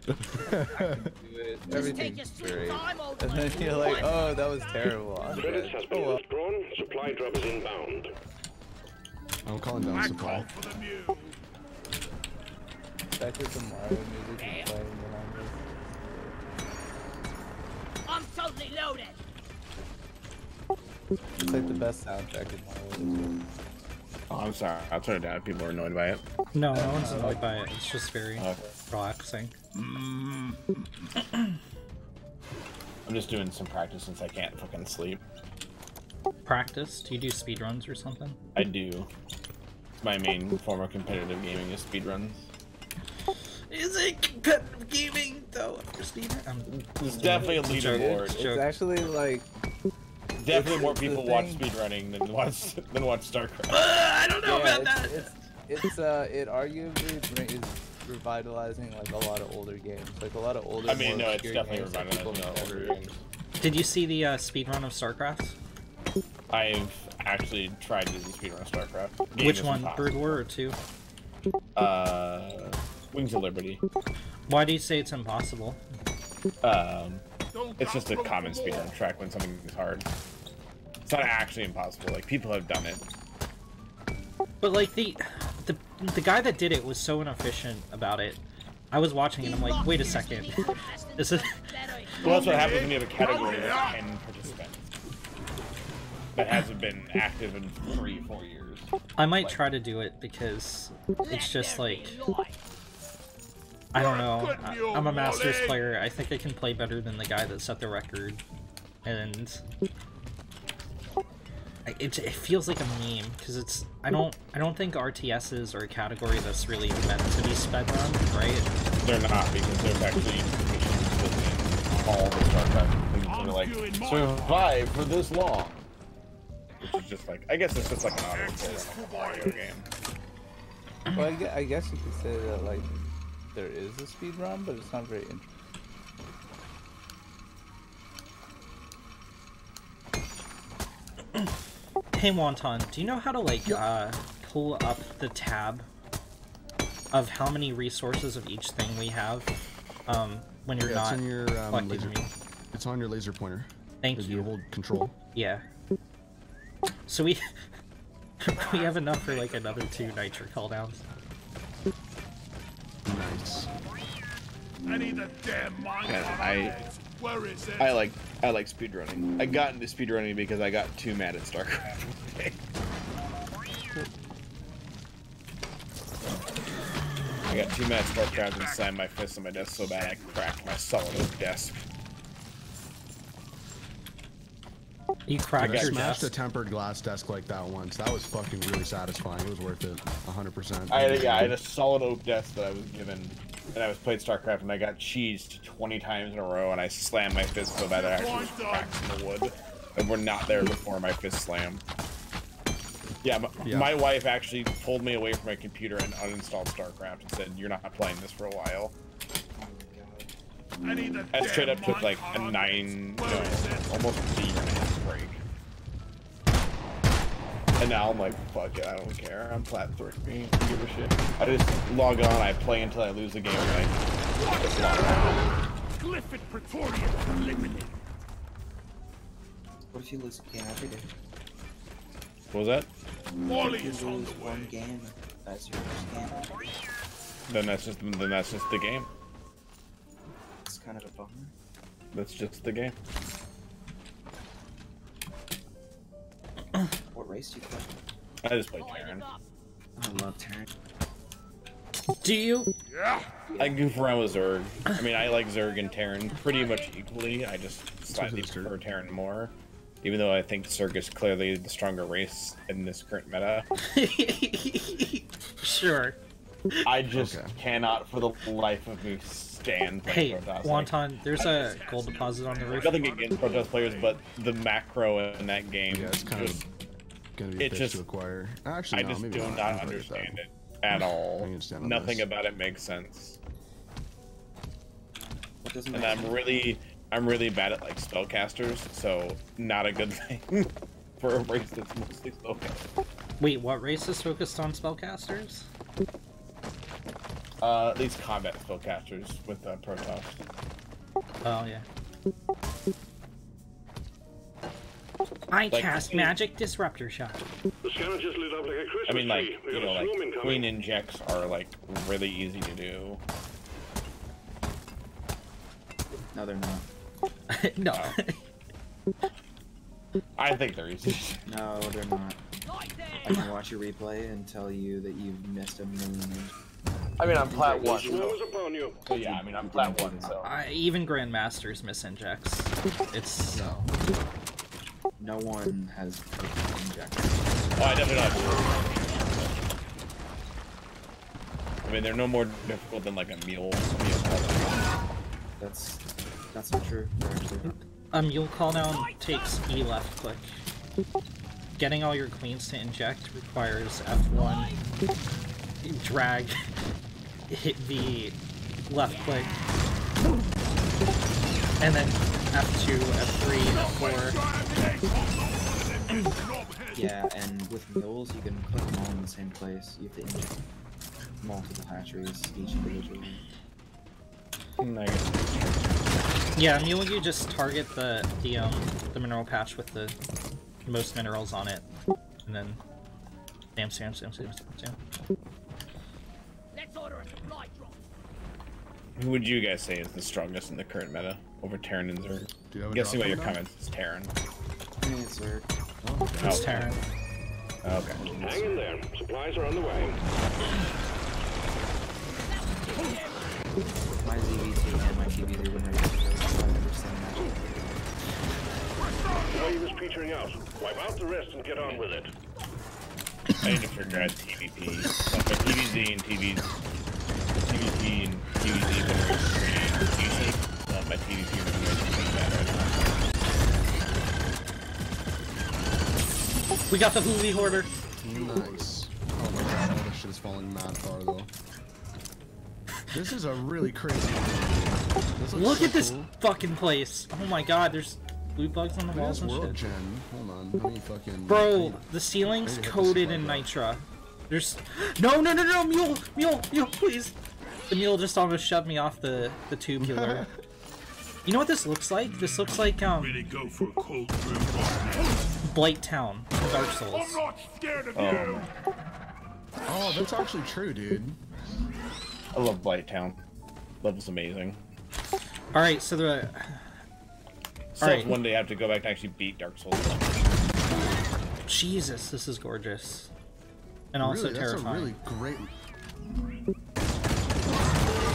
I can do it. Everything's your sweet great. time, old And then you're like, oh, that was terrible. I'm Credits dead. has been Oh, well. withdrawn. Supply drop is inbound. I'm calling down I supply. call for the mule. Back with the Mario music and playing behind us. I'm totally loaded. It's like the best soundtrack in Mario. Oh, I'm sorry. I'll turn it down if people are annoyed by it. No, no one's annoyed by it. It's just very Okay. relaxing. I'm just doing some practice since I can't fucking sleep. Practice? Do you do speedruns or something? I do. My main form of competitive gaming is speedruns. Is it competitive gaming though? There's definitely a joke. leaderboard. It's It's actually like Definitely more the people watch thing- speedrunning than watch StarCraft. I don't know yeah, about that. it arguably is revitalizing like a lot of older games, like a lot of older. I mean, more no, it's obscure definitely games that revitalizing people a lot of never- older games. Did you see the speedrun of StarCraft? I've actually tried to do the speedrun of StarCraft. Game Which is one? impossible. Brood War or 2? Wings of Liberty. Why do you say it's impossible? It's just a common speedrun track when something is hard. It's not actually impossible. Like, people have done it. But like the guy that did it was so inefficient about it. I was watching and I'm like, wait a second. This is Well, that's what happens when you have a category with 10 participants that hasn't been active in 3-4 years. I might try to do it because it's just like, I don't know. I'm a Masters player. I think I can play better than the guy that set the record, and it feels like a meme because it's I don't think RTSs are a category that's really meant to be sped run, right? They're not, because there's actually missions within all the StarCraft things that are like, survive for this long. Which is just like, I guess it's just like an auto Mario game. Well, I guess you could say that like there is a speed run, but it's not very interesting. Hey Wanton, do you know how to like pull up the tab of how many resources of each thing we have? when you're Yeah, not it's in your collecting laser. meal. It's on your laser pointer. Thank If you. you hold control. Yeah. So we we have enough for like another 2 nitro cooldowns. Nice. I need the damn mine. Yeah, Where is it? I like speedrunning. I got into speedrunning because I got too mad at StarCraft one day. I got too mad at StarCraft and slammed my fist on my desk so bad I cracked my solid oak desk. You cracked I your smashed a desk. tempered glass desk like that once. That was fucking really satisfying. It was worth it. 100%. I had a solid oak desk that I was given, and I was playing StarCraft, and I got cheesed 20 times in a row, and I slammed my fist so bad that I actually just cracked the wood. And we're not there before my fist slammed. Yeah, my wife actually pulled me away from my computer and uninstalled StarCraft and said, "You're not playing this for a while." I straight up took like a almost a year and a half break. And now I'm like, fuck it, I don't care. I'm plat 3. I don't give a shit. I just log on, I play until I lose the game, and I just log out. Glyphid Praetorian eliminated. What if you lose a game every day? What was that? Molly You is on lose the way. one game as your first game. Then that's just the game. It's kind of a bummer. That's just the game. What race do you play? I just play Terran. I love Terran. Do you? Yeah. I goof around with Zerg. I mean, I like Zerg and Terran pretty much equally. I just slightly prefer Terran more. Even though I think Zerg is clearly the stronger race in this current meta. Sure. I just cannot for the life of me stand playing Hey, Protoss. Wonton, there's a gold deposit on the roof. Nothing against Protoss players, but the macro in that game Yeah, it's kind of gonna be a bitch to acquire. Actually, I no, just maybe do not. not I'm understand it at all. I understand on Nothing this. about it makes sense. What doesn't And make I'm really bad at like spellcasters, so not a good thing for a race that's mostly spellcasters. Wait, what race is focused on spellcasters? These combat spellcasters with Protoss. Oh, yeah. I Like- cast magic disruptor shot. The scanner just lit up like a Christmas I mean, like, tree. We you got know, a like swarm incoming. queen injects are like really easy to do. No, they're not. No. I think they're easy. No, they're not. I can watch your replay and tell you that you've missed a million. I mean, I'm plat 1. Swarms upon you. So yeah, I mean, I'm plat 1, so. Even Grandmasters miss injects. It's... No one has injected. Oh, I definitely not. I mean, they're no more difficult than like a mule. That's not true. They're actually not. A mule call down takes E left click. Getting all your queens to inject requires F1, drag, hit V, left click, and then F2, F3, F4. Yeah, and with mules, you can put them all in the same place. You have to inject multiple hatcheries, each individually. Yeah, mule, you just target the mineral patch with the most minerals on it, and then damn. Let's order a supply drop. Who would you guys say is the strongest in the current meta over Terran and Zerg? Do you have a Guessing by drop your on that? comments, it's Terran. I mean, it's Zerg. It's Terran. Okay. Hang in there. Supplies are on the way. My ZVT and my TVZ win rate is Zerg. I've never seen that. The wave is petering out. Wipe out the rest and get on with it. I need to figure out TVP. Like my TVZ and TVP and TVZ are pretty decent. My TVP are pretty bad right now. We got the Hooli Hoarder. Nice. Oh my god, all this shit is falling mad far though. This is a really crazy game. This looks Look so at this cool. fucking place. Oh my god, there's blue bugs on the Look at walls this and world shit. gen. Hold on. How many fucking... Bro, the ceiling's Maybe hit this coated in spot, bro. nitra. There's... No, mule, please. The mule just almost shoved me off the tubular. You know what this looks like? This looks like Ready to go for a cold brew right now. Blight Town from Dark Souls. I'm not scared of you. Oh, that's actually true, dude. I love Blight Town. Level's amazing. All right, so the. So Alright. one day I have to go back and actually beat Dark Souls. Jesus, this is gorgeous, and also Really, terrifying. That's a really great.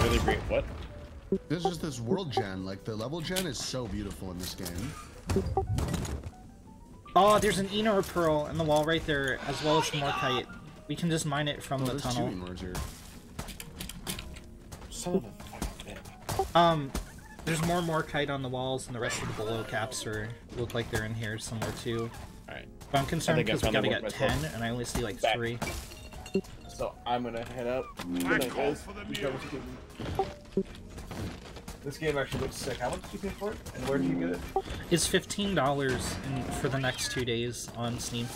Really great. What? This is this world gen. Like the level gen is so beautiful in this game. Oh, there's an Enor pearl in the wall right there, as well as some Morkite. We can just mine it from the There's tunnel. two Enors here. Son of a fucking bitch. There's more Morkite on the walls, and the rest of the below caps look like they're in here somewhere too. Alright. But I'm concerned I think I because we found gotta the get work 10, myself. and I only see like Back. 3. So I'm gonna head out. Good I night, call guys. for the You mule. guys can- This game actually looks sick. How much did you pay for it? And where did you get it? It's $15 for the next 2 days on Steam,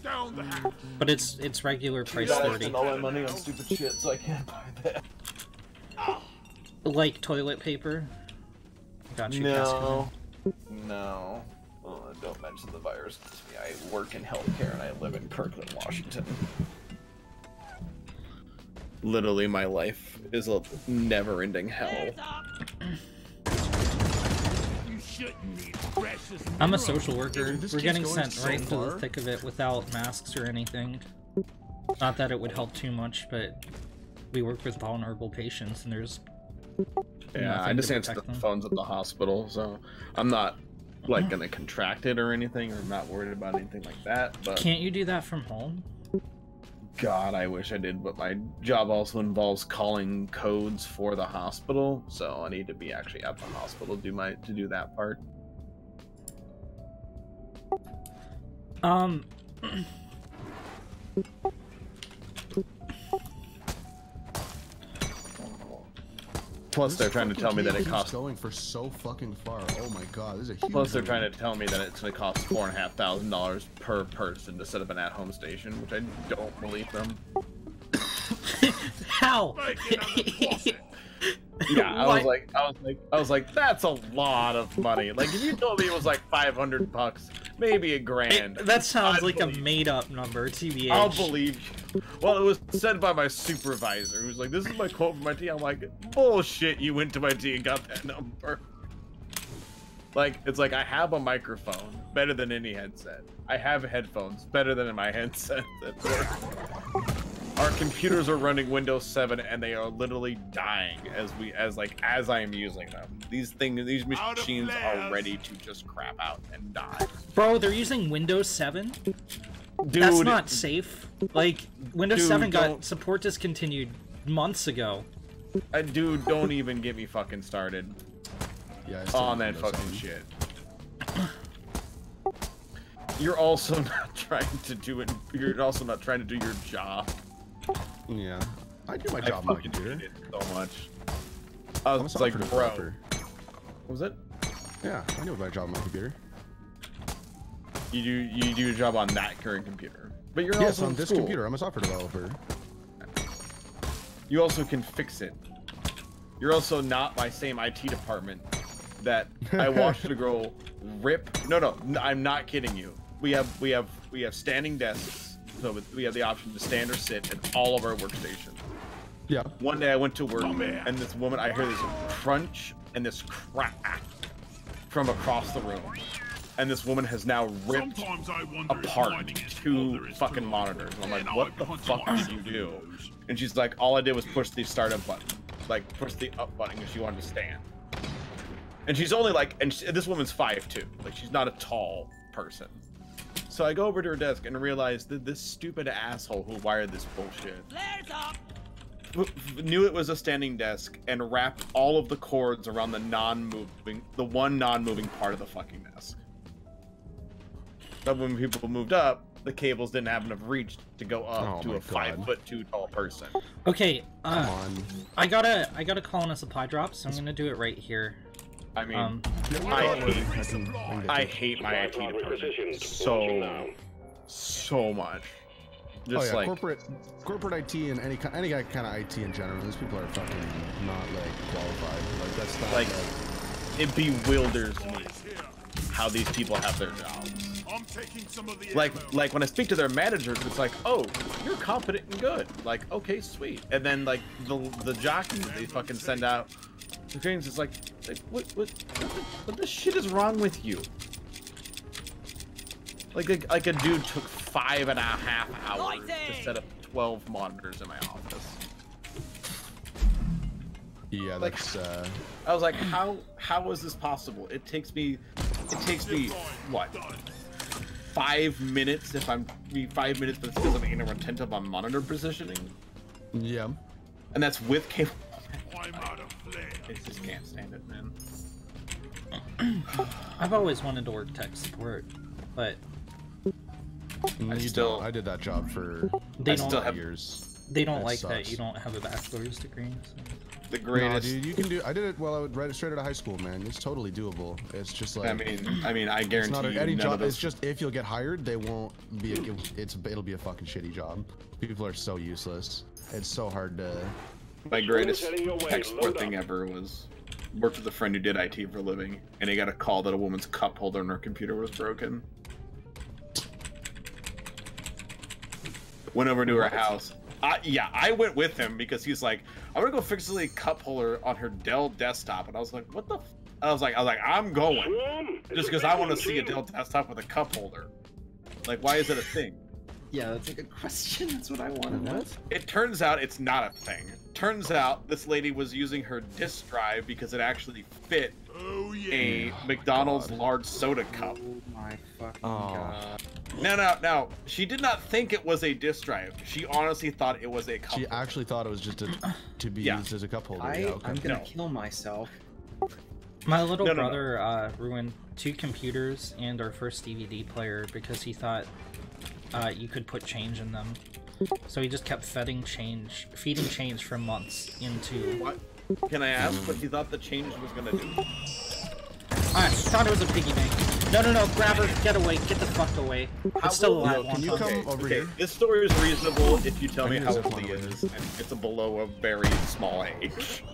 Down the hatch. but it's regular price I 30. spent all my money on stupid shit, so I can't buy that. Like toilet paper. Got you. No. No. Oh, don't mention the virus. I work in healthcare and I live in Kirkland, Washington. Literally, my life is a never-ending hell. You shouldn't be precious. I'm a social worker. Dude, this We're keeps getting going sent so right into the far. thick of it without masks or anything. Not that it would help too much, but we work with vulnerable patients, and there's Yeah, I nothing just to answer the protect them. phones at the hospital, so I'm not like gonna contract it or anything, or not worried about anything like that. But Can't you do that from home? God, I wish I did. But my job also involves calling codes for the hospital, so I need to be actually at the hospital to do that part. Plus, This they're trying to fucking tell me that game it keeps costs. going for so fucking far. Oh my god, this is a huge. Plus, they're one. trying to tell me that it's going to cost $4,500 per person to set up an at-home station, which I don't believe them. How? Break it on the faucet. Yeah, I What? was like, that's a lot of money. Like, if you told me it was like $500, maybe $1,000. That sounds I'd like a believe- made-up number, TBH. I'll believe you. Well, it was said by my supervisor, who's like, this is my quote from my team. I'm like, bullshit, you went to my team and got that number. Like, it's like, I have a microphone, better than any headset. I have headphones, better than my headset that work. Our computers are running Windows 7 and they are literally dying as I am using them. These Out of machines are flares. ready to just crap out and die. Bro, they're using Windows 7? Dude, That's not safe. Like, Windows Dude, 7 got don't- support discontinued months ago. dude, don't even get me fucking started Yeah, I still on have that Windows fucking 7. shit. You're also not trying to do it. You're also not trying to do your job. Yeah, I do my I job on my fucking computer. hate it so much. I I'm a was software like, bro, developer. what was it? Yeah, I do my job on my computer. You do your job on that current computer, but you're Yes, also on in this school. computer, I'm a software developer. You also can fix it. You're also not my same IT department that I watched the girl rip. No, I'm not kidding you. We have standing desks, so we have the option to stand or sit at all of our workstations. Yeah. One day I went to work, Oh, man. and this woman, I hear this crunch and this crack from across the room, and this woman has now ripped Sometimes I wonder if apart mining is all 2 there is to fucking life. monitors. And I'm like, And what I the punch fuck my did you do? And she's like, all I did was push the startup button. Like, push the up button because she wanted to stand. And she's only like, this woman's 5'2". Like, she's not a tall person. So I go over to her desk and realize that this stupid asshole who wired this bullshit Flares up! knew it was a standing desk and wrapped all of the cords around the one non-moving part of the fucking desk. But when people moved up, the cables didn't have enough reach to go up Oh to my a God. 5'2" tall person. Okay, Come on. I gotta call in a supply drop, so I'm gonna do it right here. I mean, I I hate my IT Tripod department requisitioned. Launching so now. so much. Just like corporate IT and any kind of IT in general. These people are fucking not like qualified. Like that's not like it bewilders me how these people have their jobs. I'm taking some of the Like when I speak to their managers, it's like, oh, you're competent and good. Like, okay, sweet. And then like the jockeys they fucking send out the trains is like what the shit is wrong with you? Like a dude took 5.5 hours to set up 12 monitors in my office. Yeah, Like, that's I was like, how is this possible? It takes me what, 5 minutes if I'm 5 minutes, but it's because I'm being attentive on monitor positioning. yeah. And that's with cable. I'm out of flare. I just can't stand it, man. I've always wanted to work tech support, but I did that job for they don't years. They don't That like that sucks. you don't have a bachelor's degree. So. The No, greatest. dude, you can do. I did it while I would right straight out of high school, man. It's totally doable. It's just like I mean, I it's guarantee not you any none job. of those. It's just if you'll get hired, they won't be. It'll be a fucking shitty job. People are so useless. It's so hard to. My greatest heading your way, tech support load thing up. ever was worked with a friend who did IT for a living, and he got a call that a woman's cup holder in her computer was broken. Went over to her house. Yeah, I went with him because he's like, I'm gonna go fix the cup holder on her Dell desktop, and I was like, what the? I was like, I'm going Swarm, just because I want to see a Dell desktop with a cup holder. Like, why is it a thing? Yeah, that's a good question. That's what I wanted. What? It turns out it's not a thing. Turns out this lady was using her disk drive because it actually fit Oh yeah. a McDonald's large soda cup. Oh my fucking god. No. She did not think it was a disk drive. She honestly thought it was a cup. She actually thought it was just to be Yeah. used as a cup holder. I'm gonna No. kill myself. My little No. brother ruined 2 computers and our first DVD player because he thought you could put change in them. So he just kept feeding change for months into. What? Can I ask what he thought the change was gonna do? I thought it was a piggy bank. No, grab her, get away, get the fuck away. It's still alive. Can you come over here? This story is reasonable if you tell I me need how a old zip he line. is, and it's a below a very small age.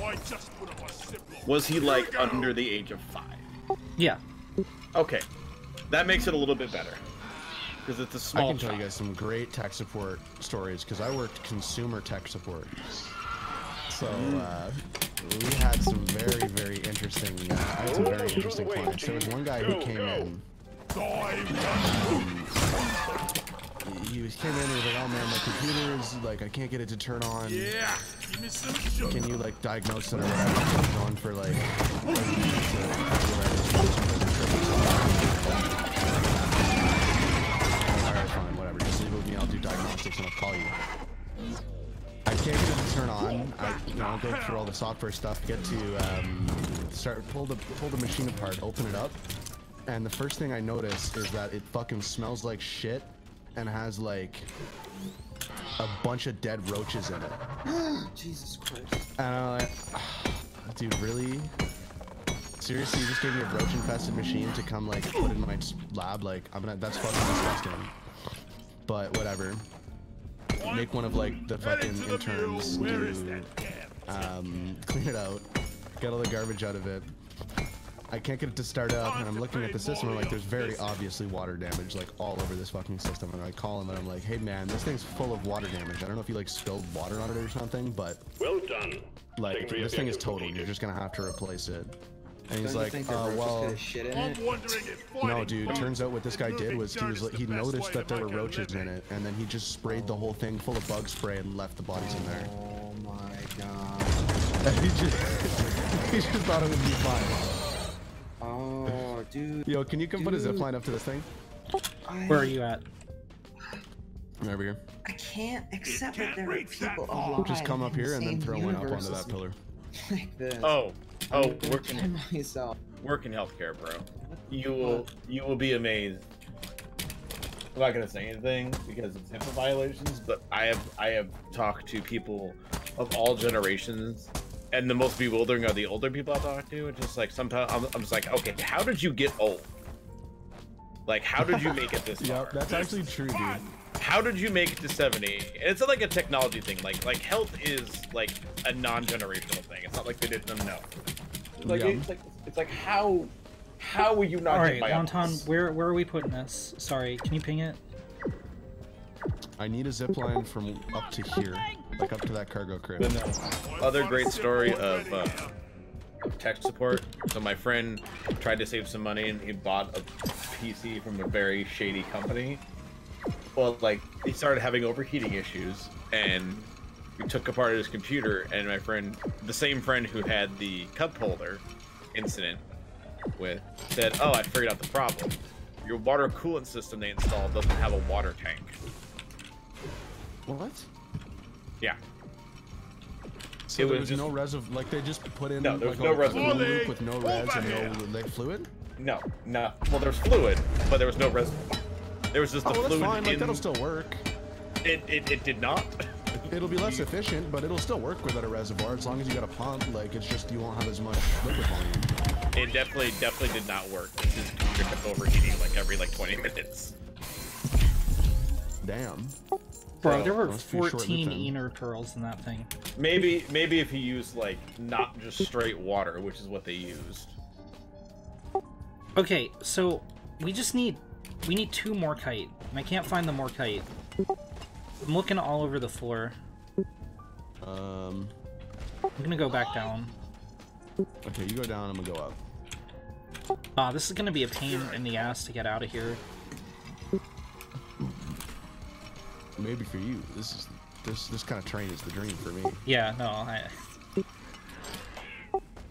I just put up a ziplock. Was he like under the age of 5? Yeah. Okay, that makes it a little bit better because it's a I small. can tell you child. guys some great tech support stories because I worked consumer tech support. So we had some very, very interesting. I had some very interesting clients. There was one guy who came in. He came in and was like, "Oh man, my computer is like I can't get it to turn on. Yeah. Give me some sugar. Can you like diagnose it or whatever?" It was going for like. Alright, fine, whatever. Just leave it with me. I'll do diagnostics and I'll call you. I can't get it to turn on. I'll go through all the software stuff, get to pull the machine apart, open it up, and the first thing I notice is that it fucking smells like shit and has like a bunch of dead roaches in it. Jesus Christ. And I'm like, dude, really? Seriously, you just gave me a roach-infested machine to come like put in my lab? Like, that's fucking disgusting. But whatever. Make one of like the fucking interns do clean it out, get all the garbage out of it. I can't get it to start up, and I'm looking at the system. I'm like, there's very obviously water damage like all over this fucking system. And I call him and I'm like, hey man, this thing's full of water damage. I don't know if you like spilled water on it or something, but Well done. like this thing is total. You're just gonna have to replace it. And he's like, well, Shit in I'm it? wondering if no, dude. Turns out what this guy did was he noticed that there were roaches in it, and then he just sprayed the whole thing full of bug spray and left the bodies in there. Oh my god. And he just thought it would be fine. Oh, dude. Yo, can you come put a zip line up to this thing? Where are you at? Over here. I can't accept that there are reach that people far. alive Just come up in the here and then same throw one up universe onto as that pillar. Like this. Oh, I'm gonna working kill myself. work in healthcare, bro. You will be amazed. I'm not gonna say anything because it's HIPAA violations, but I have talked to people of all generations, and the most bewildering are the older people I talk to. It's just like sometimes I'm just like, okay, how did you get old? Like, how did you make it this far? Yep, that's actually true, dude. how did you make it to 70? And it's not like a technology thing. Like health is like a non-generational thing. It's not like they didn't know. Like it's like how were you not? All hit right, by Wanton, this? where are we putting this? Sorry, can you ping it? I need a zip line from up to here, like up to that cargo crib. Then, other great story of tech support. So my friend tried to save some money and he bought a PC from a very shady company. Well, like he started having overheating issues, and we took apart his computer. And my friend, the same friend who had the cup holder incident with, said, "Oh, I figured out the problem. Your water coolant system they installed doesn't have a water tank." What? Yeah. So It there was was just- no like they just put in No, there was like no a reservoir. loop with no res and no like fluid. No. Well, there's fluid, but there was no reservoir. There was just the Oh, well, that's fluid fine. Like in. that'll still work. It did not. It'll be less efficient, but it'll still work without a reservoir as long as you got a pump. Like it's just you won't have as much liquid volume. It definitely did not work. This computer kept overheating like every 20 minutes. Damn. Bro, there were must be a short lead 14 time. Ener pearls in that thing. Maybe if he used like not just straight water, which is what they used. Okay, so we need 2 more kite, and I can't find the more kite. I'm looking all over the floor. I'm gonna go back down. Okay, you go down. I'm gonna go up. This is gonna be a pain in the ass to get out of here. Maybe for you, this kind of train is the dream for me. Yeah, no,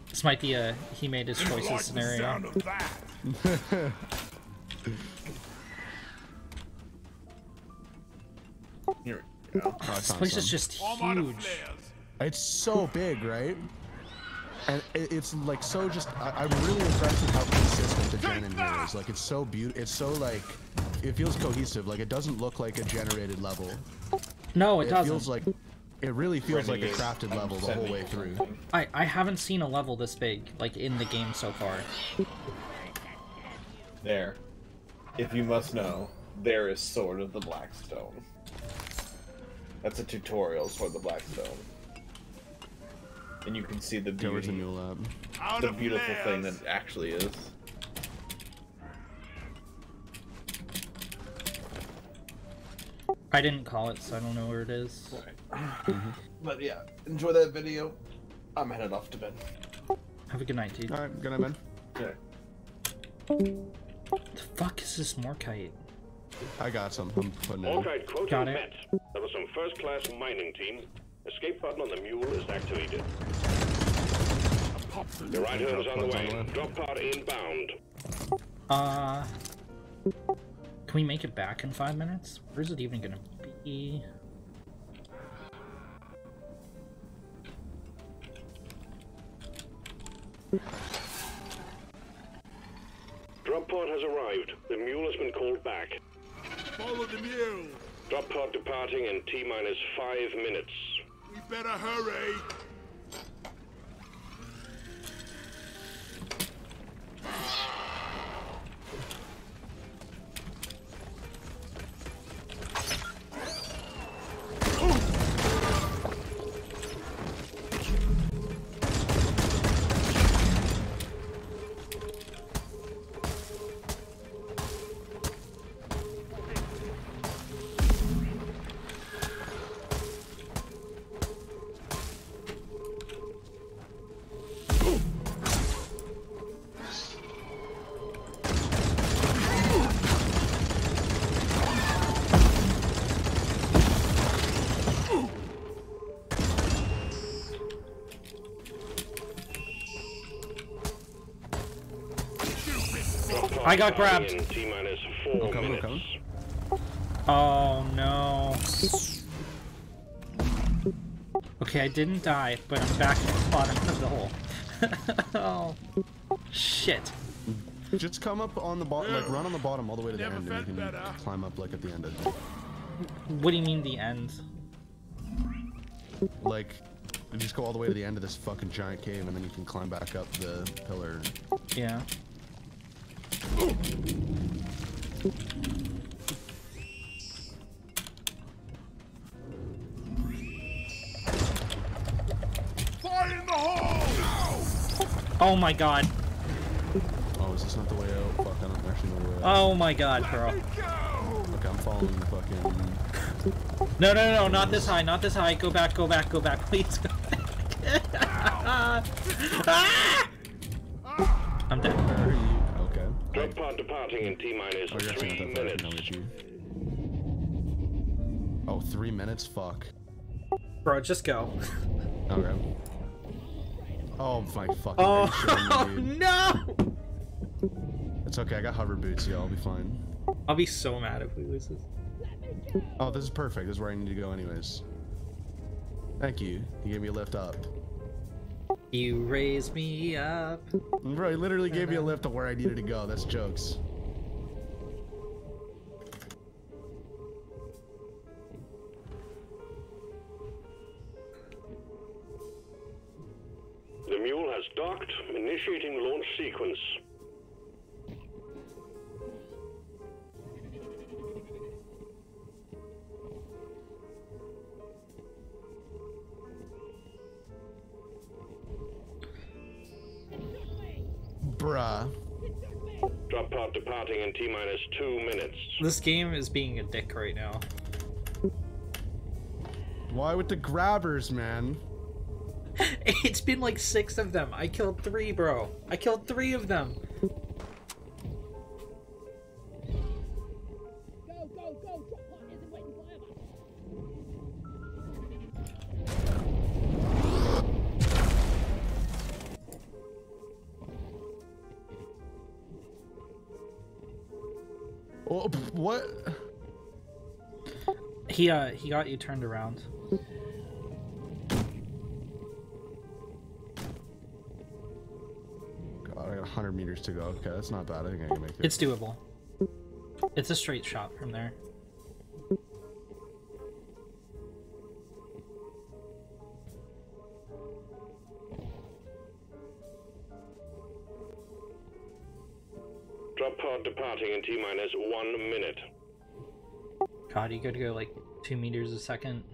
this might be a he made his choices Like the scenario. sound of that. Here we go. This place is just I'm out of huge. flares. It's so big, right? And it's like so just. I'm really impressed with how consistent the gen in here is. Like it's so beautiful. It's so like it feels cohesive. Like it doesn't look like a generated level. No, it doesn't. Feels like it really feels like a Renegade. crafted level the whole way through. I haven't seen a level this big, like, in the game so far. There. If you must know, there is Sword of the Blackstone. That's a tutorial, Sword of the Blackstone. And you can see the There was a beauty, new lab. Out the of beautiful thing flares. that it actually is. I didn't call it, so I don't know where it is. But yeah, enjoy that video. I'm headed off to bed. Have a good night, dude. All right, good night, man. Okay. The fuck is this Morkite? I got some. I'm putting it. All in. right, quota Got it. met. That was some first-class mining team. Escape button on the mule is activated. The right hand's on the way. Drop pod inbound. Can we make it back in 5 minutes? Where's it even gonna be? Drop pod has arrived. The mule has been called back. Follow the mule. Drop pod departing in T-minus 5 minutes. We better hurry. Drop pod I got departing grabbed. in T-minus 4 I'm coming, I'm minutes. coming. Oh no. Okay, I didn't die, but I'm back at the bottom of the hole. Oh, shit. Just come up on the bottom, like run on the bottom all the way to the Never end, and felt you can better. climb up like at the end of it. What do you mean the end? Like, you just go all the way to the end of this fucking giant cave, and then you can climb back up the pillar. Yeah. Oh my god. Oh, is this not the way out? Fuck, I don't actually know the way out. Oh my god, bro. Okay, I'm following the fucking... No, no, no, not this high, not this high. Go back, go back, go back. Please go back. Ah! I'm dead. Where are you? Okay. Drop pod departing in T-minus Oh, you're actually 3 not that far. I minutes. can get you. Oh, 3 minutes? Fuck. Bro, just go. Okay. Oh my fucking Oh, me, dude. no! It's okay, I got hover boots, yeah, I'll be fine. I'll be so mad if we lose this. Oh, this is perfect. This is where I need to go anyways. Thank you. You gave me a lift up. You raise me up. Bro, he literally gave me a lift to where I needed to go. That's jokes. The mule has docked, initiating launch sequence. Bruh. Drop pod departing in T-minus 2 minutes. This game is being a dick right now. Why with the grabbers, man? It's been like 6 of them. I killed 3, bro. I killed 3 of them. Go, go, go! Drop pod isn't waiting forever! Oh, what? He got you turned around. God, I got 100 meters to go. Okay, that's not bad. I think I can make it. It's doable. It's a straight shot from there. Drop pod departing in T-minus 1 minute. God, you gotta go like 2 meters a second.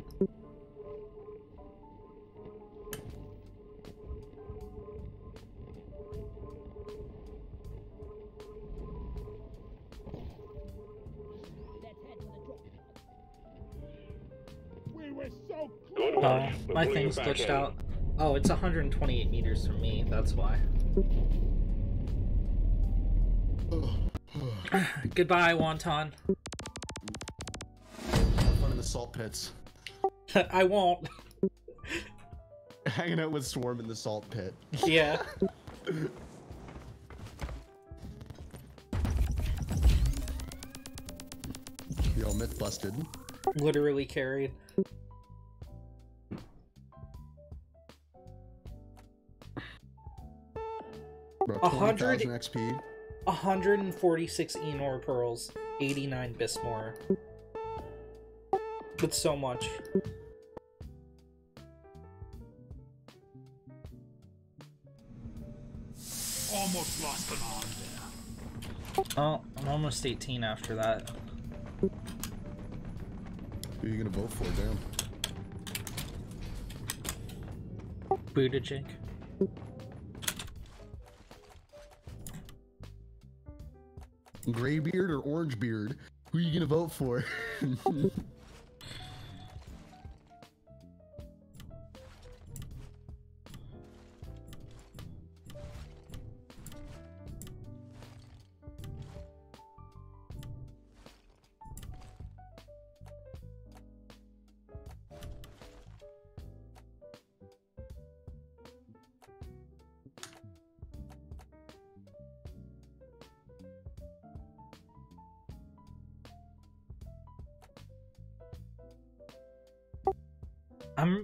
Let's head to the drop pod. We were so Good Oh, work. We're my pulling you thing's back glitched in. out. Oh, it's 128 meters from me, that's why. Goodbye, Wanton. Have fun in the salt pits. I won't. Hanging out with Swarm in the salt pit. Yeah. Yo, myth busted. Literally carried. Bro, 100 20,000 XP. 146 Enor pearls, 89 Bismore. With so much. almost lost an arm there. Oh, I'm almost 18 after that. Who are you gonna vote for, damn? Buttigieg. Graybeard or Orangebeard? Who are you gonna vote for?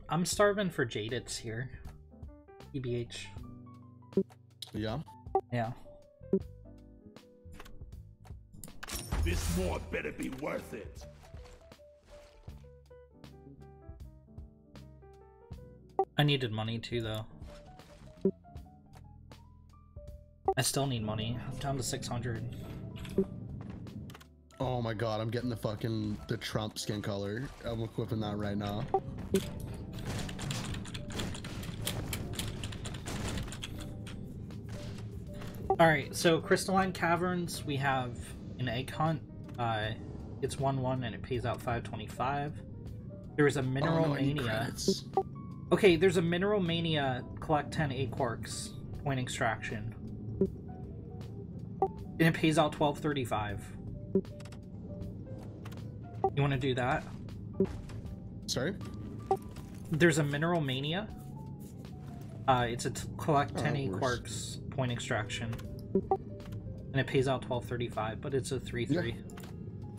I'm starving for Jadits here. EBH. Yeah. Yeah. This more better be worth it. I needed money too, though. I still need money. I'm down to 600. Oh my god, I'm getting the Trump skin color. I'm equipping that right now. Alright, so Crystalline Caverns, we have an egg hunt. It's 1-1 and it pays out 525. There's a Mineral Mania. Okay, there's a Mineral Mania, collect 10 Acorks, point extraction. And it pays out 1235. You want to do that? Sorry? There's a Mineral Mania. It's a collect 10 Acorks, point extraction. And it pays out 1235, but it's a 3-3.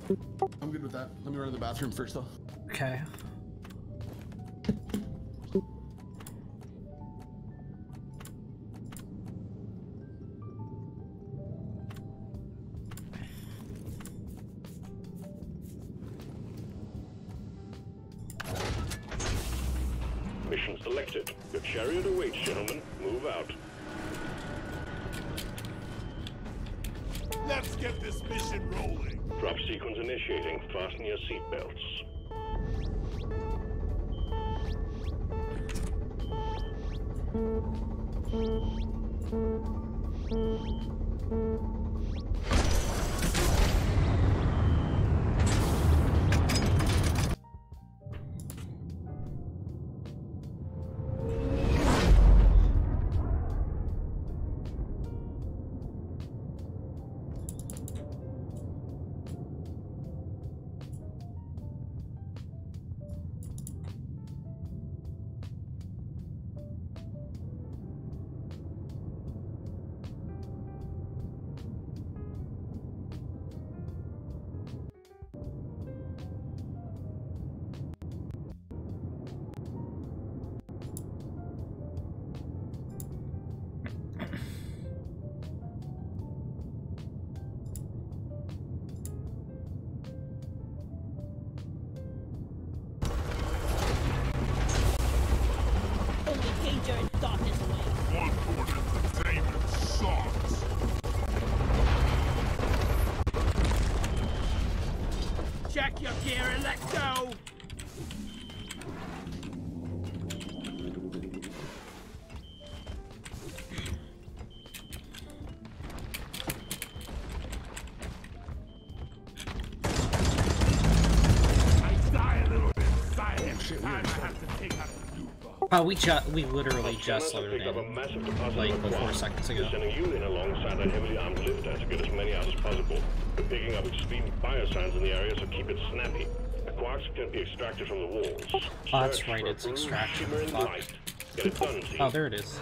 Yeah. I'm good with that. Let me run to the bathroom first, though. Okay. Mission selected. Your chariot awaits, gentlemen. Move out. Let's get this mission rolling. Drop sequence initiating. Fasten your seatbelts. Check your gear and let's go! I die a little bit silent. Time I have to take out the We literally just loaded in, like, 4 seconds ago. Sending you in alongside a heavily armed lifter to get as many out as possible. We're picking up extreme fire signs in the area, so keep it snappy. The quarks can be extracted from the walls. Oh, that's right, it's extraction. Fuck. Get it done, Oh, there it is.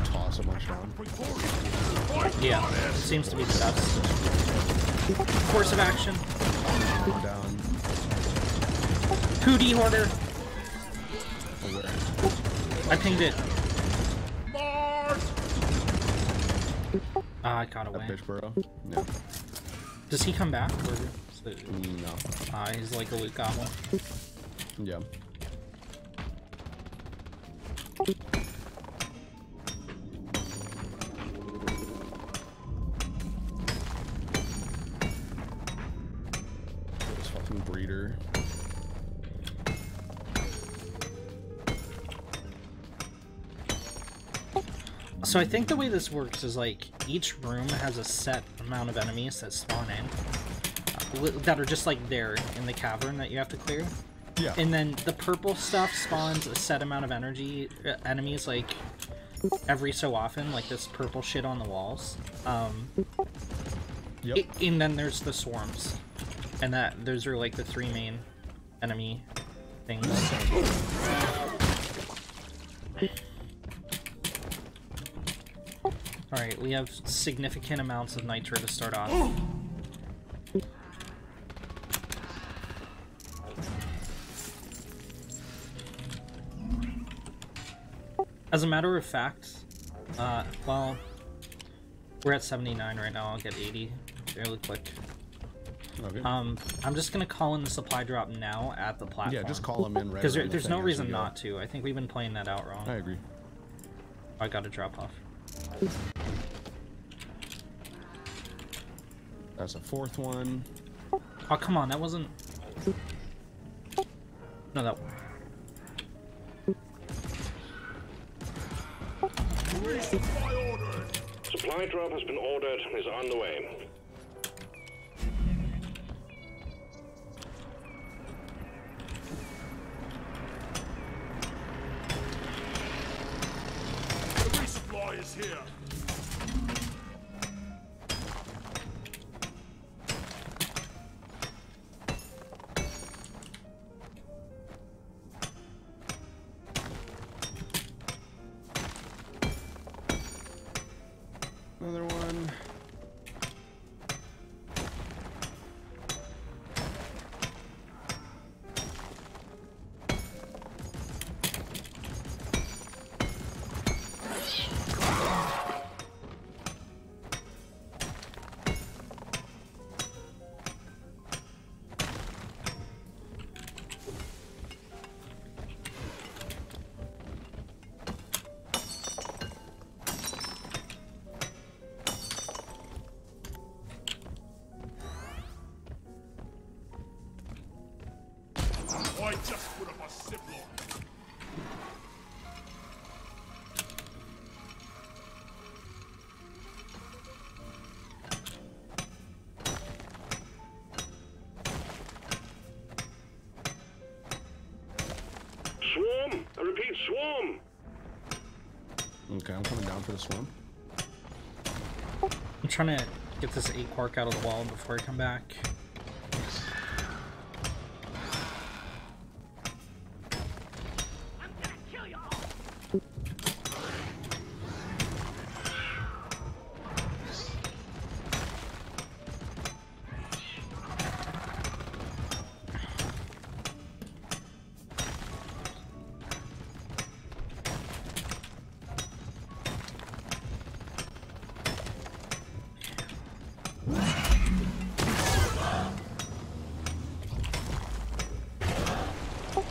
Toss a bunch down. Yeah, seems to be the best course of action. Down. 2D Hoarder! I pinged it. Ah, I got away. Fish burrow? No. Does he come back? Or No. He's like a loot goblin. Yeah. This fucking breeder. So I think the way this works is like each room has a set amount of enemies that spawn in that are just like there in the cavern that you have to clear. Yeah. And then the purple stuff spawns a set amount of enemies like every so often, like this purple shit on the walls. Yep. And then there's the swarms, and those are like the 3 main enemy things. Alright, we have significant amounts of nitro to start off. As a matter of fact, well, we're at 79 right now, I'll get 80 fairly quick. Okay. I'm just gonna call in the supply drop now at the platform. Yeah, just call them in right because away. there's no reason not to. I think we've been playing that out wrong. I agree. I gotta drop off. That's a 4th one. Oh, come on, that wasn't... No, that... Supply drop has been ordered and is on the way. The resupply is here. Another one. I just put up a zipline. Swarm! I repeat, swarm! Okay, I'm coming down for the swarm. I'm trying to get this 8 quark out of the wall before I come back.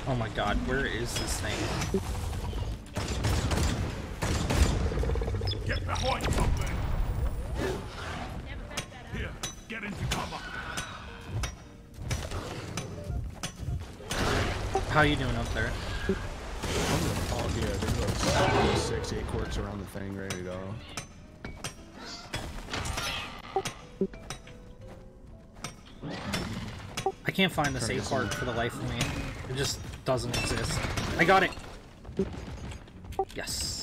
Oh my god, where is this thing? Get behind something. Here, get into cover. How you doing up there? Oh yeah, there's about 6, 8 quarks around the thing, ready to go. I can't find this 8 quark for the life of me. It just doesn't exist. I got it! Yes.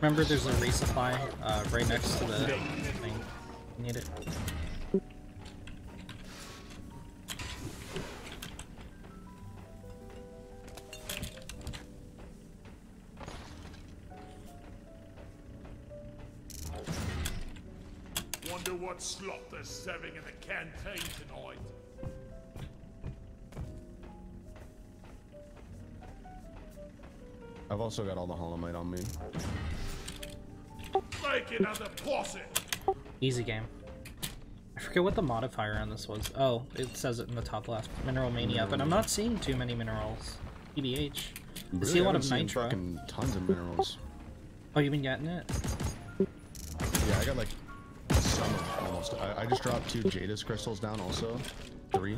Remember, there's a resupply right next to the thing. Need it. Wonder what slop they're serving in the canteen tonight. I've also got all the holomite on me. Make another posse. Easy game. I forget what the modifier on this was. Oh, it says it in the top left. Mineral Mania, but I'm not seeing too many minerals. EDH. I see a lot of nitro. Fucking tons of minerals. Oh, you've been getting it? Yeah, I got like some of almost. I just dropped 2 Jadis crystals down also. 3.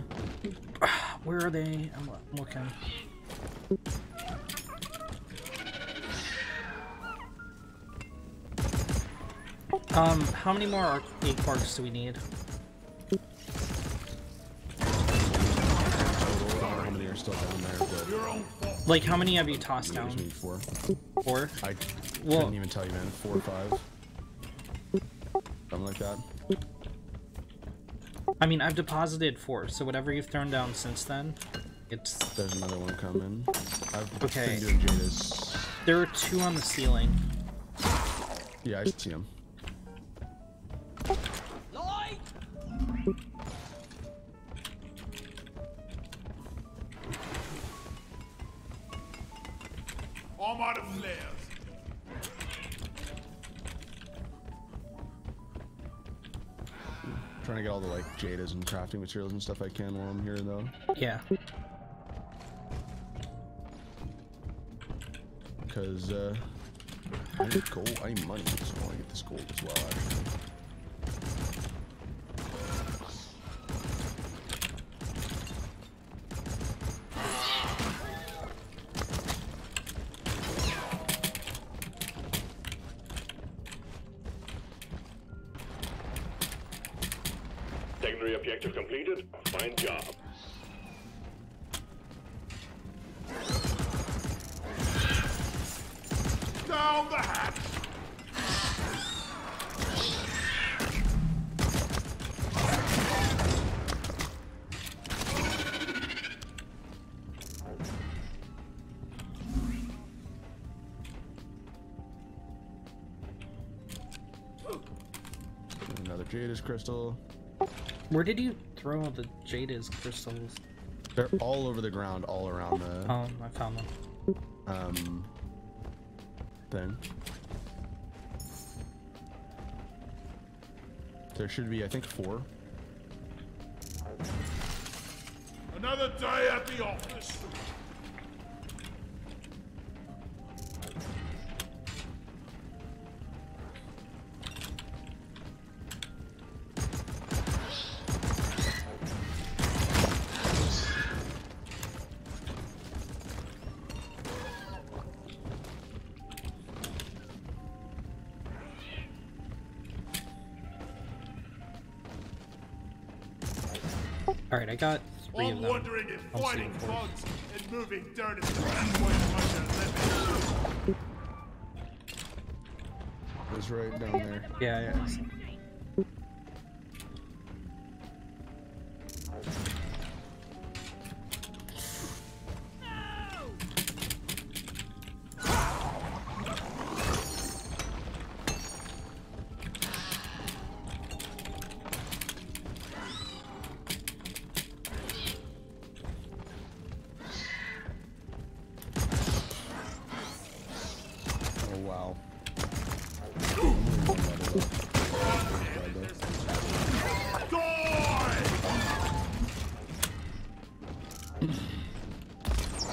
Where are they? I'm looking. How many more 8 quarks do we need? How many are still down there? But Like, how many have you tossed down? need 4. 4? I Well, couldn't even tell you, man. 4 or 5. Something like that. I mean, I've deposited 4, so whatever you've thrown down since then, it's... There's another one coming. I've Okay. been doing Jadis. There are 2 on the ceiling. Yeah, I see them. I'm out of flares. Trying to get all the like jadas and crafting materials and stuff I can while I'm here though. Yeah. Because I need gold, I need money, so I want to get this gold as well actually. Secondary objective completed. Fine job. Down the hatch. Another Jadis crystal. Where did you throw the Jada's crystals? They're all over the ground, all around the Oh, I found them. thing. There should be, I think, 4. Another day at the office. Alright, I got 3 of I'm them. wondering if I'll fighting see. bugs and moving dirt is the best way to push a limit. It was right down there. Yeah, yeah. Oh wow.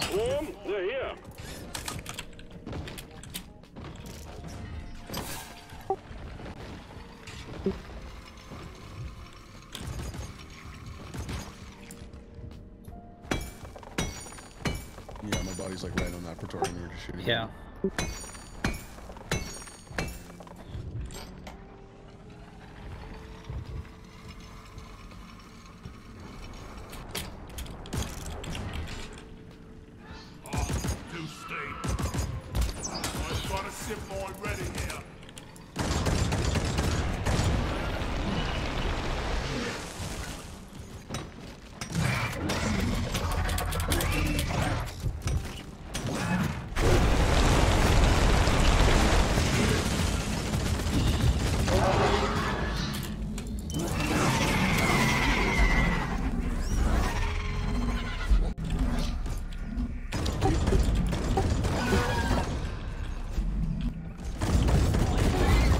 Swarm, they're here. Yeah, my body's like right on that Praetorian we were just shooting. Yeah. Too steep. I've got a sip more ready here.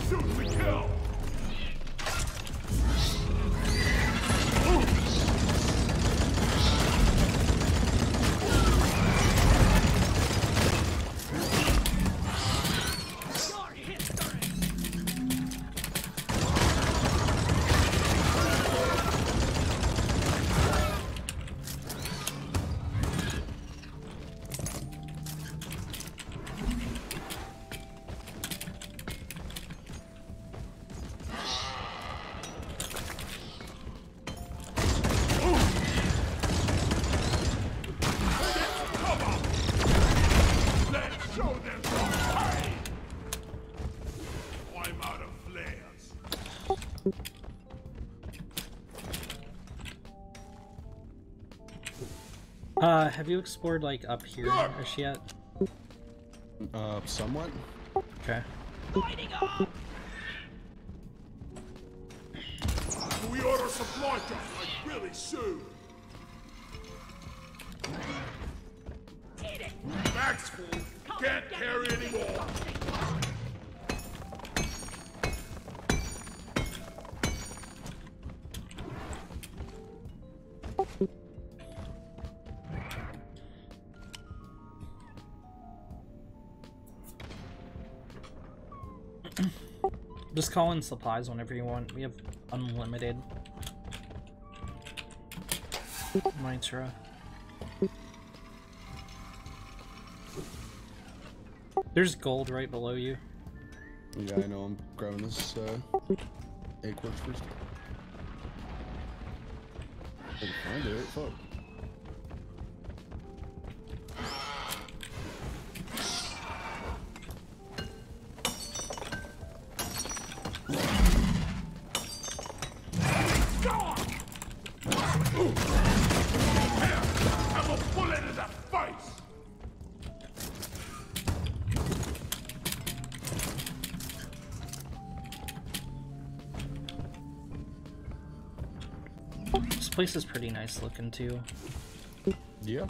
Shoot the kill. Come on. Let's show them some pain. I'm out of flares. Have you explored like up here ish yet? Somewhat. Okay. Do we order supply drop like really soon. Bag's full. Can't carry anymore. Just call in supplies whenever you want. We have unlimited nitra. There's gold right below you. Yeah, I know. I'm grabbing this acorns first. I can find it. Fuck. I'm a bullet in the face. This place is pretty nice looking too. Yeah.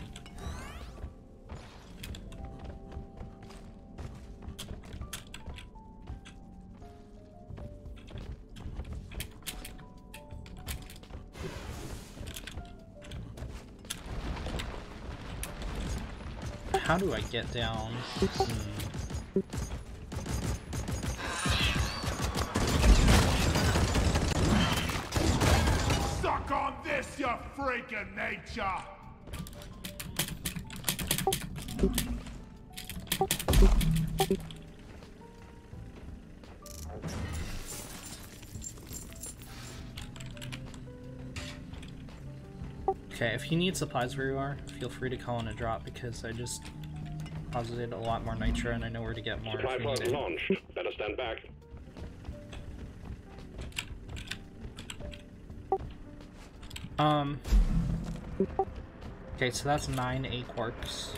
How do I get down? Suck on this, you freak of nature. Okay, if you need supplies where you are, feel free to call in a drop because I just posited a lot more nitro and I know where to get more Supply if we need pod it. launched. Better stand back. Okay, so that's 9 quarks.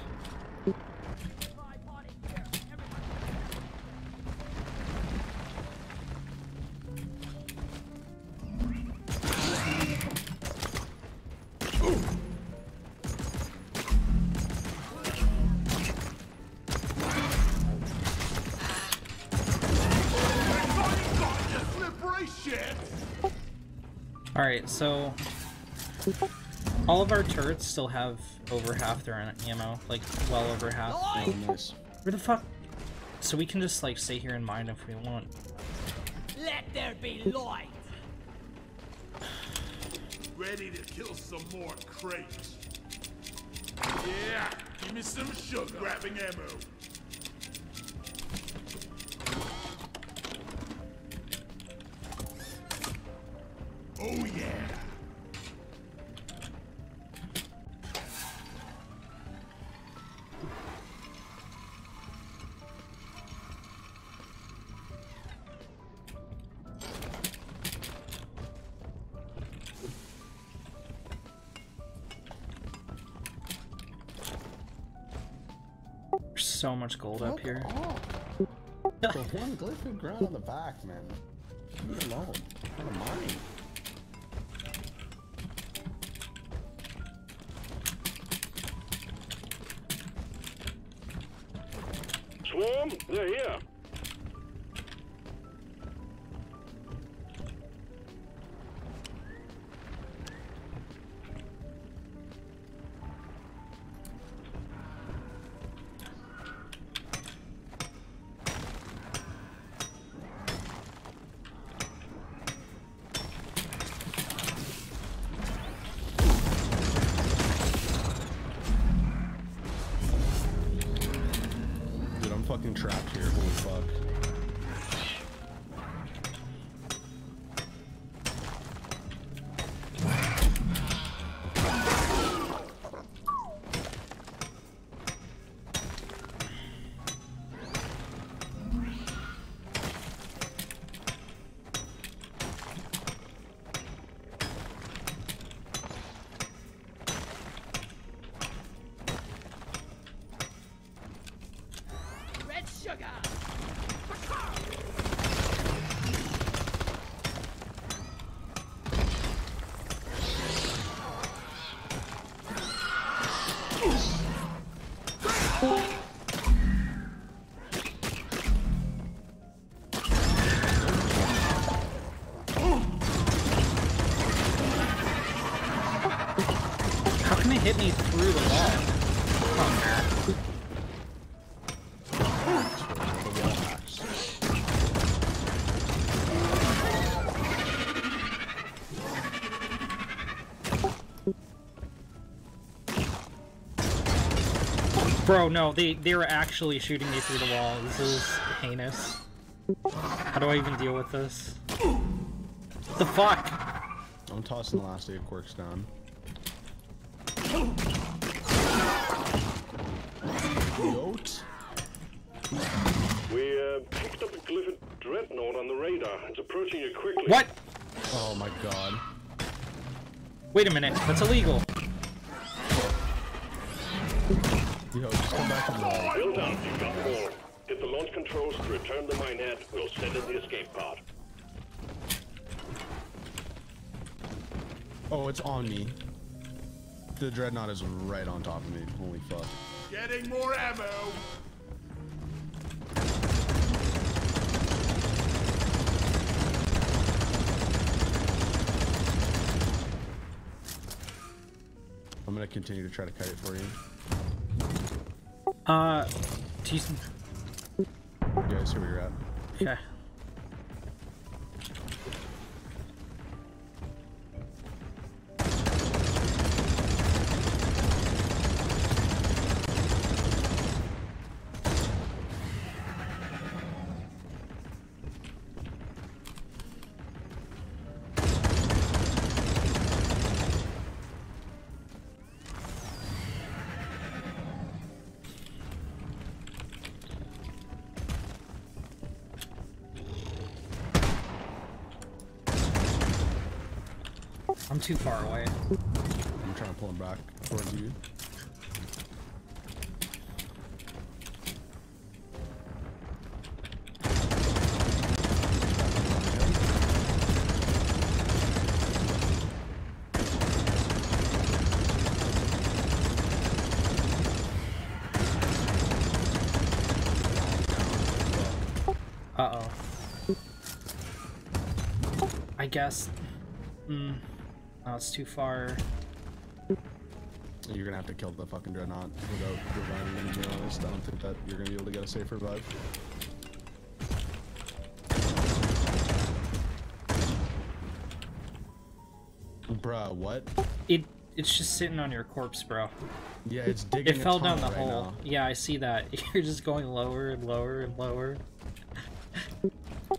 Alright, so all of our turrets still have over half their ammo, like well over half. Oh, nice. Where the fuck? So we can just like stay here and mine if we want. Let there be light. Ready to kill some more crates. Yeah, give me some sugar. Grabbing ammo. Oh yeah. There's so much gold up here. The one glyphic ground on the back, man. Leave me alone. What am I? Swarm, they're here. Dude, I'm fucking trapped here. Holy fuck. Red sugar. How can it hit me through the wall? Oh, man. Bro, no, they were actually shooting me through the wall. This is heinous. How do I even deal with this? The fuck? I'm tossing the last 8 quirks down. Yote? We picked up a glyph dreadnought on the radar. It's approaching you quickly. What? Oh my god. Wait a minute, that's illegal. Yo, just come back and roll. Well done, you got more. Hit the launch controls to return the minehead. We'll send in the escape pod. Oh, it's on me. The dreadnought is right on top of me. Holy fuck. Getting more ammo. I'm gonna continue to try to kite it for you. Teason. Yeah, I see where you're at. Yeah. I'm too far away. I'm trying to pull him back towards you. Uh-oh. I guess... No, it's too far. You're gonna have to kill the fucking dreadnought without reviving him, to be honest. I don't think that you're gonna be able to get a safe revive. Bruh, what? It's just sitting on your corpse, bro. Yeah, it's digging. It fell down the right hole. now. Yeah, I see that. You're just going lower and lower and lower.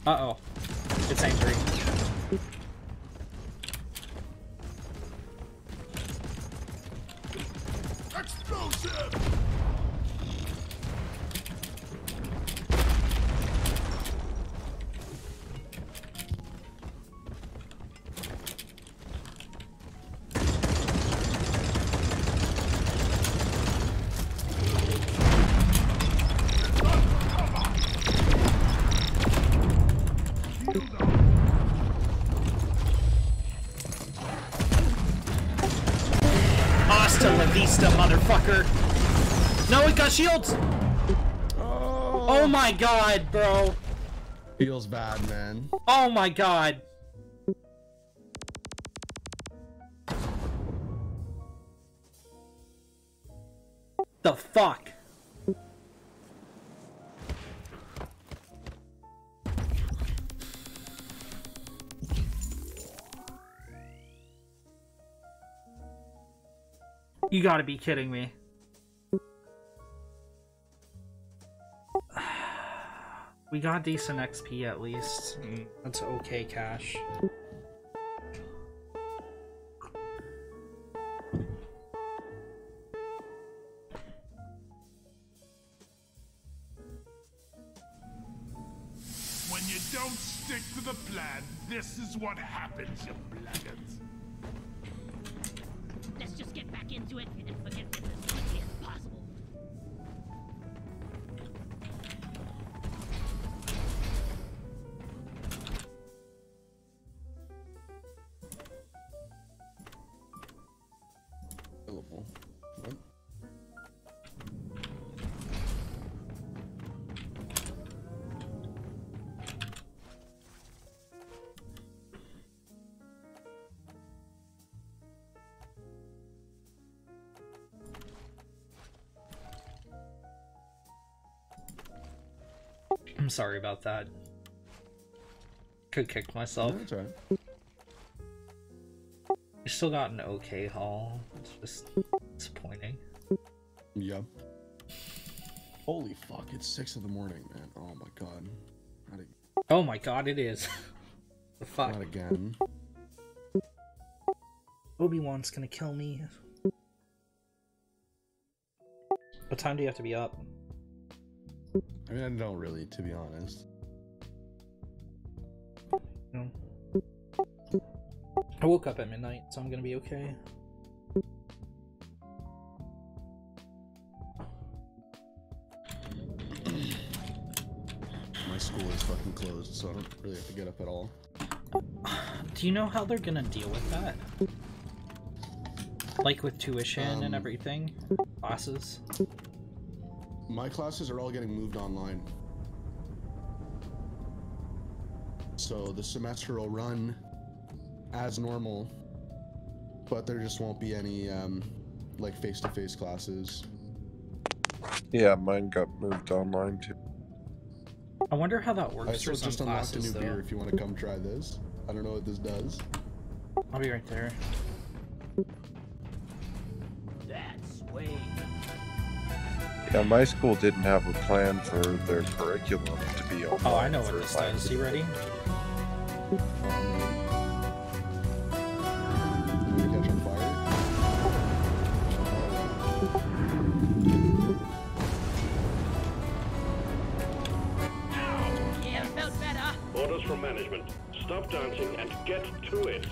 Uh-oh. It's angry. Explosive! Hasta la vista, motherfucker! No, it got shields! Oh my god, bro! Feels bad, man. Oh my god! The fuck? You gotta be kidding me. We got decent XP at least. That's okay cash. When you don't stick to the plan, this is what happens, you blackguards. Let's just get back into it and forget this as quickly as possible. Available. What? I'm sorry about that. Could kick myself. No, that's alright. I still got an okay haul. It's just disappointing. Yep. Holy fuck, it's 6 in the morning, man. Oh my god. Oh my god, it is. The fuck? Not again. Obi-Wan's gonna kill me. What time do you have to be up? I mean, I don't really, to be honest. No. I woke up at midnight, so I'm gonna be okay. My school is fucking closed, so I don't really have to get up at all. Do you know how they're gonna deal with that? Like with tuition and everything? Classes? My classes are all getting moved online. So the semester will run as normal, but there just won't be any like face-to-face classes. Yeah, mine got moved online too. I wonder how that I works for still some just unlocked a classes, new though. beer if you want to come try this. I don't know what this does. I'll be right there. That's way. Yeah, my school didn't have a plan for their curriculum to be online. Oh, I know what for this like- does. You ready? You catch on fire? Yeah, felt better. Orders from management. Stop dancing and get to it.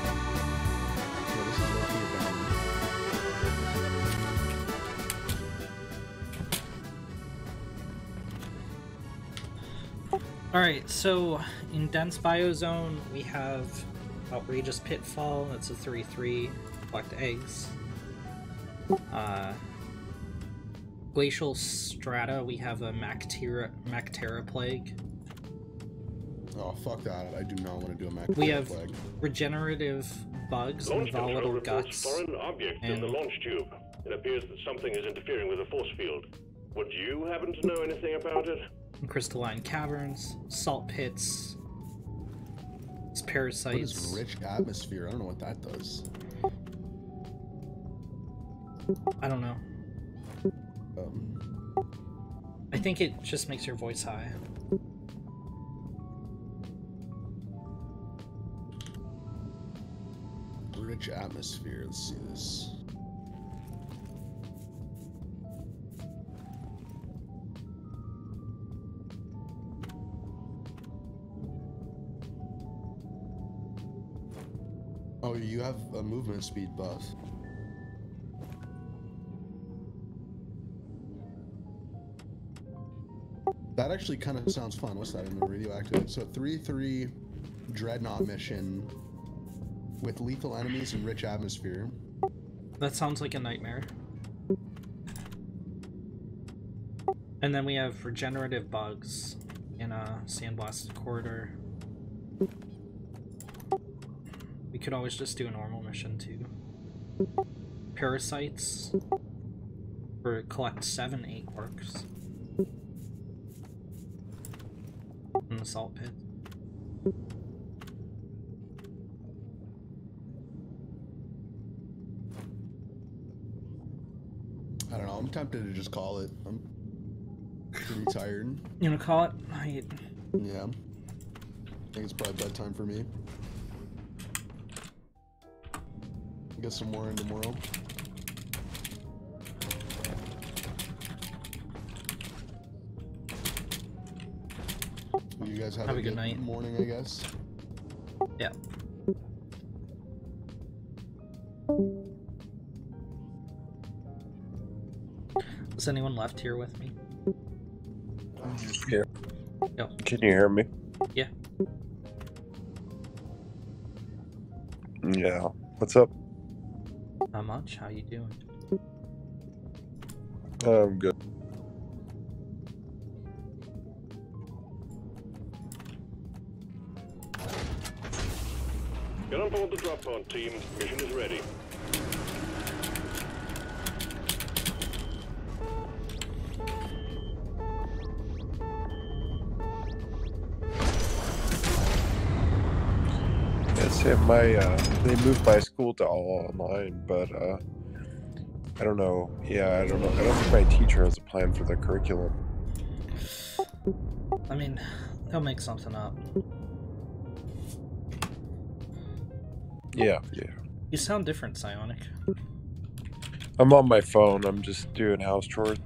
Yeah, this is working it down. Alright, so in Dense Biozone, we have Outrageous Pitfall, that's a 3-3, collect eggs. Glacial Strata, we have a Mactera Plague. Oh, fuck that. I do not want to do a Mac. We have flag. Regenerative Bugs and Launch control Volatile reports Guts. foreign object in the launch tube. It appears that something is interfering with the force field. Would you happen to know anything about it? Crystalline Caverns, Salt Pits, What Parasites. is rich atmosphere? I don't know what that does. I don't know. Um, I think it just makes your voice high. rich atmosphere. Let's see this. Oh, you have a movement speed buff. That actually kind of sounds fun. What's that in the radioactive? So 3-3 Dreadnought mission with lethal enemies and rich atmosphere. That sounds like a nightmare. And then we have Regenerative Bugs in a Sandblasted Corridor. We could always just do a normal mission too. Parasites for collect 7 8 orcs. In the Salt Pit. I don't know. I'm tempted to just call it. I'm pretty tired. You wanna call it? Yeah. I think it's probably bedtime for me. Get some more in tomorrow. Well, you guys have a good night. Morning, I guess. Yeah. Is anyone left here with me? Here. Yep. Can you hear me? Yeah. Yeah. What's up? Not much. How you doing? I'm good. drop pod, team. Mission is ready. Yeah, they moved my school to all online, but I don't know. Yeah, I don't know. I don't think my teacher has a plan for the curriculum. I mean, they'll make something up. Yeah. You sound different, Psionic. I'm on my phone. I'm just doing house chores.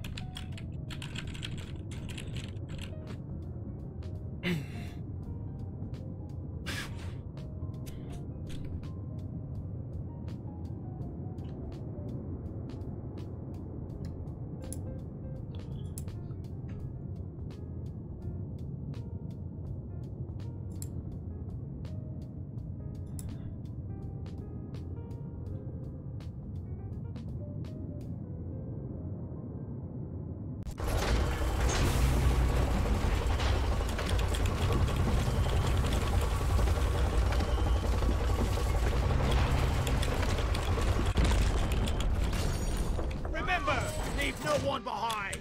Leave no one behind!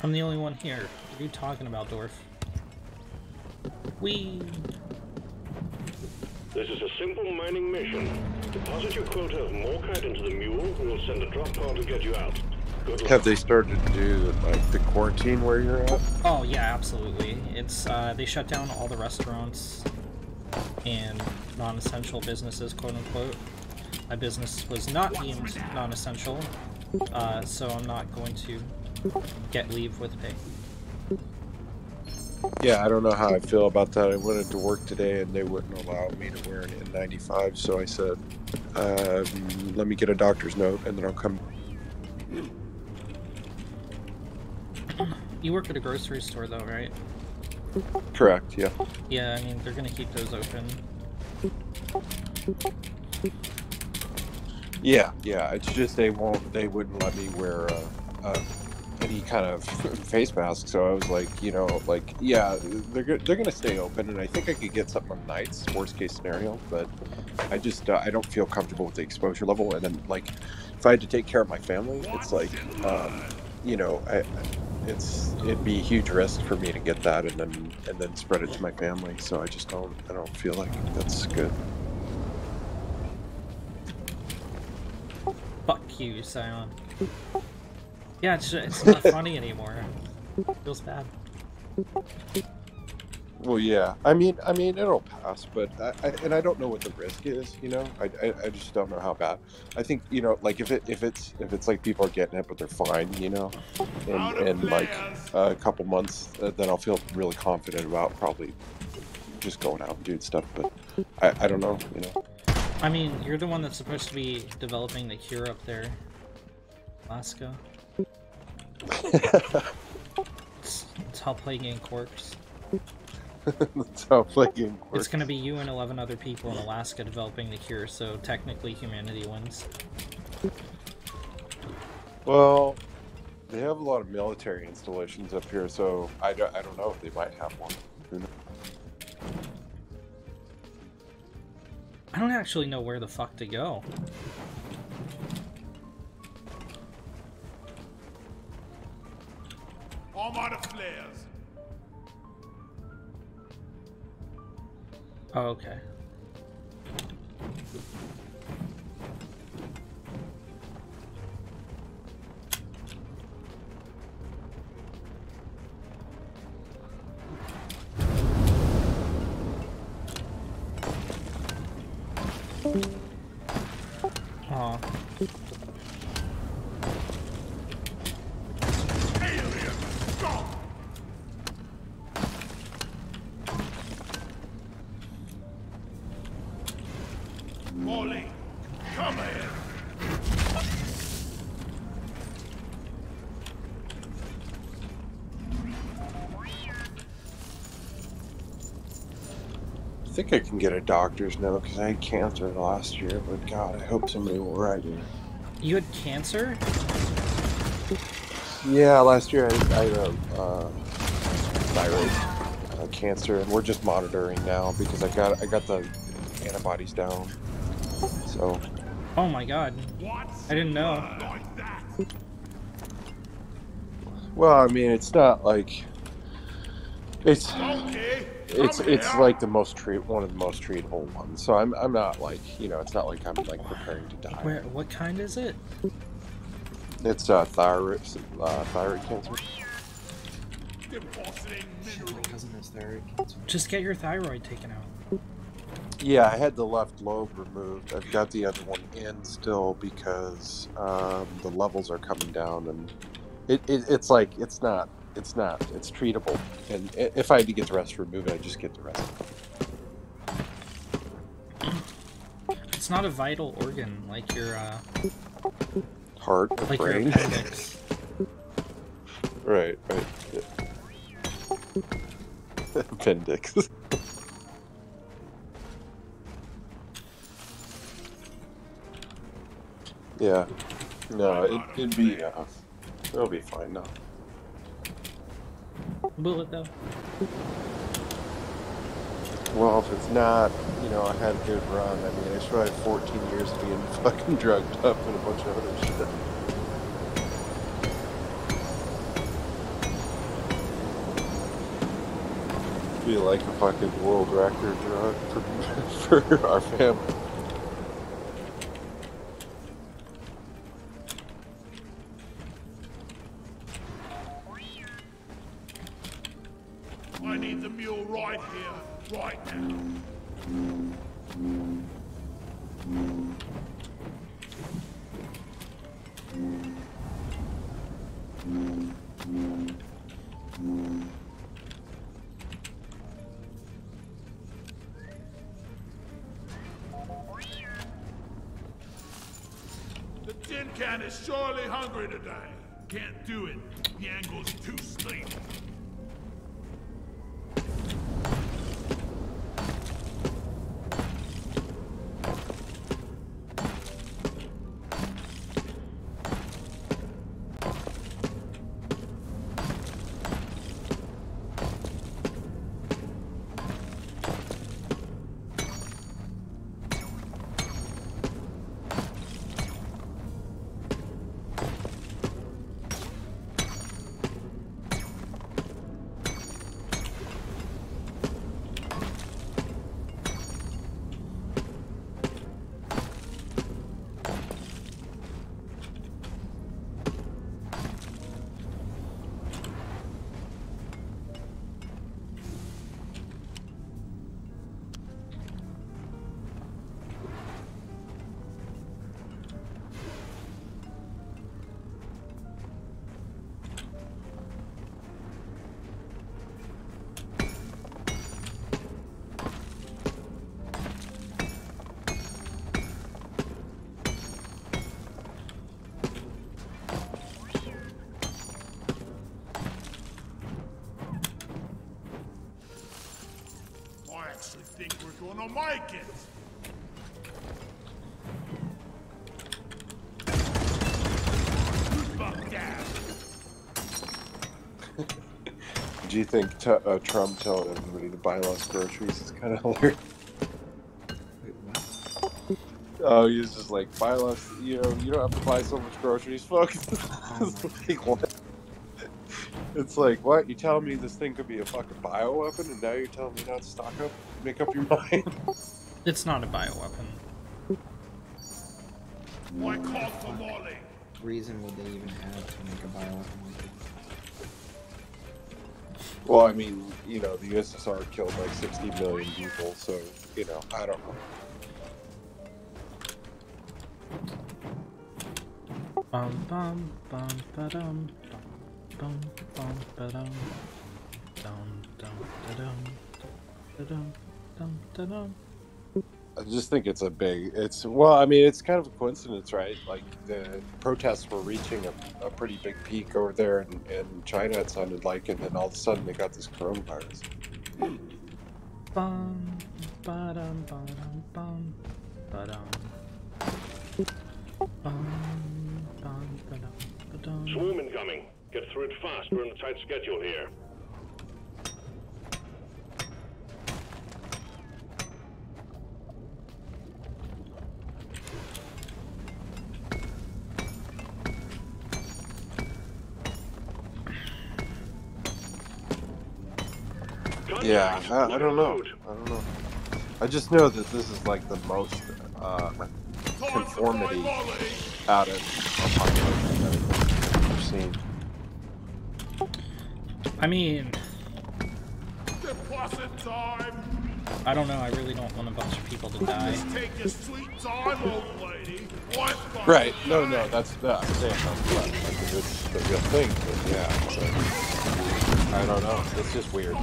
I'm the only one here. What are you talking about, Dwarf? Whee! This is a simple mining mission. Deposit your quota of Morkite into the mule. We will send a drop pod to get you out. Good luck. Have they started to do like the quarantine where you're at? Oh yeah, absolutely. It's they shut down all the restaurants and non-essential businesses, quote unquote. My business was not deemed non-essential, so I'm not going to get leave with pay. Yeah, I don't know how I feel about that. I went into work today and they wouldn't allow me to wear an N95, so I said, let me get a doctor's note and then I'll come. You work at a grocery store though, right? Correct, yeah. Yeah, I mean, they're gonna keep those open. Yeah, it's just they wouldn't let me wear any kind of face mask, so I was like, yeah, they're gonna stay open, and I think I could get something on nights, worst case scenario, but I just I don't feel comfortable with the exposure level, and then like if I had to take care of my family, it's like it'd be a huge risk for me to get that and then spread it to my family, so I don't feel like that's good. Fuck you, Scion. Yeah, it's not funny anymore. It feels bad. Well, yeah. I mean, it'll pass, but I don't know what the risk is. I just don't know how bad. I think like if it's like people are getting it, but they're fine. In like a couple months, then I'll feel really confident about probably just going out and doing stuff. But I don't know. I mean, you're the one that's supposed to be developing the cure up there, Alaska. It's how Plague Inc. works. That's how Plague Inc. works. It's gonna be you and 11 other people in Alaska developing the cure, so technically humanity wins. Well, they have a lot of military installations up here, so I don't know if they might have one. Who knows? I don't actually know where the fuck to go. Armada flares. Oh, okay. Aw. Molly, come here. I think I can get a doctor's note because I had cancer last year, but God, I hope somebody will write me. You had cancer? Yeah, last year I had thyroid cancer, and we're just monitoring now because I got the antibodies down. So. Oh my god. I didn't know. Well, I mean, it's not like it's like the most one of the most treatable ones. So I'm not like, you know, it's not like I'm like preparing to die. What kind is it? It's thyroid cancer. My cousin has thyroid cancer. Just get your thyroid taken out. Yeah, I had the left lobe removed. I've got the other one in still because the levels are coming down, and it's like it's treatable. And if I had to get the rest removed, I just get the rest. It's not a vital organ like your heart or like brain. Your appendix. Right. Yeah. Appendix. Yeah. No, it'd be it'll be fine now. Will it though? Well, if it's not, you know, I had a good run. I mean, I survived 14 years of being fucking drugged up and a bunch of other shit. Be like a fucking world record drug for our family. I need the mule right here, right now. The tin can is surely hungry today. Can't do it. The angle's too steep. I actually think we're gonna make it. Fuck down. Do you think Trump telling everybody to buy less groceries is kind of hilarious? Wait, what? Oh, he's just like, buy less, you know, you don't have to buy so much groceries, fuck. It's like, what? It's like, what? You telling me this thing could be a fucking bioweapon, and now you're telling me not to stock up? Make up your mind. It's not a bioweapon. Why call for Molly? What reason would they even have to make a bioweapon like it? Well, I mean, you know, the USSR killed like 60 million people, so, you know, I don't know. Bum bum bum ba-dum bum bum ba-dum dum dum da-dum da-dum dum da-dum. I just think it's well, I mean, it's kind of a coincidence, right? Like, the protests were reaching a pretty big peak over there in China, it sounded like, and then all of a sudden they got this coronavirus. Bum ba-dum ba-dum bum ba-dum bum ba-dum ba-dum. Swarm incoming. Get through it fast. We're on a tight schedule here. Yeah, I don't know. I don't know. I just know that this is like the most conformity out of a population that I've ever seen. I mean, Deposit time. I don't know. I really don't want a bunch of people to die. Just take your sweet time, old lady. Right. No, that's I'm saying that's what. Like, it's the real thing. But yeah. So, I don't know. It's just weird.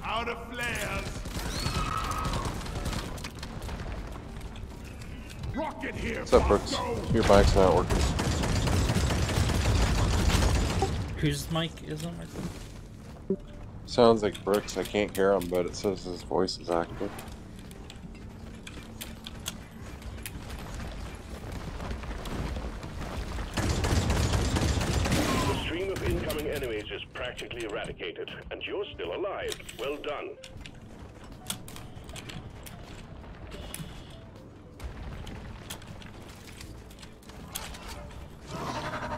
Out of flares. Rocket here. What's up, Brooks? Your bike's not working. Whose mic isn't working? Sounds like Brooks. I can't hear him, but it says his voice is active. The stream of incoming enemies is practically eradicated, and you're still alive. Well done.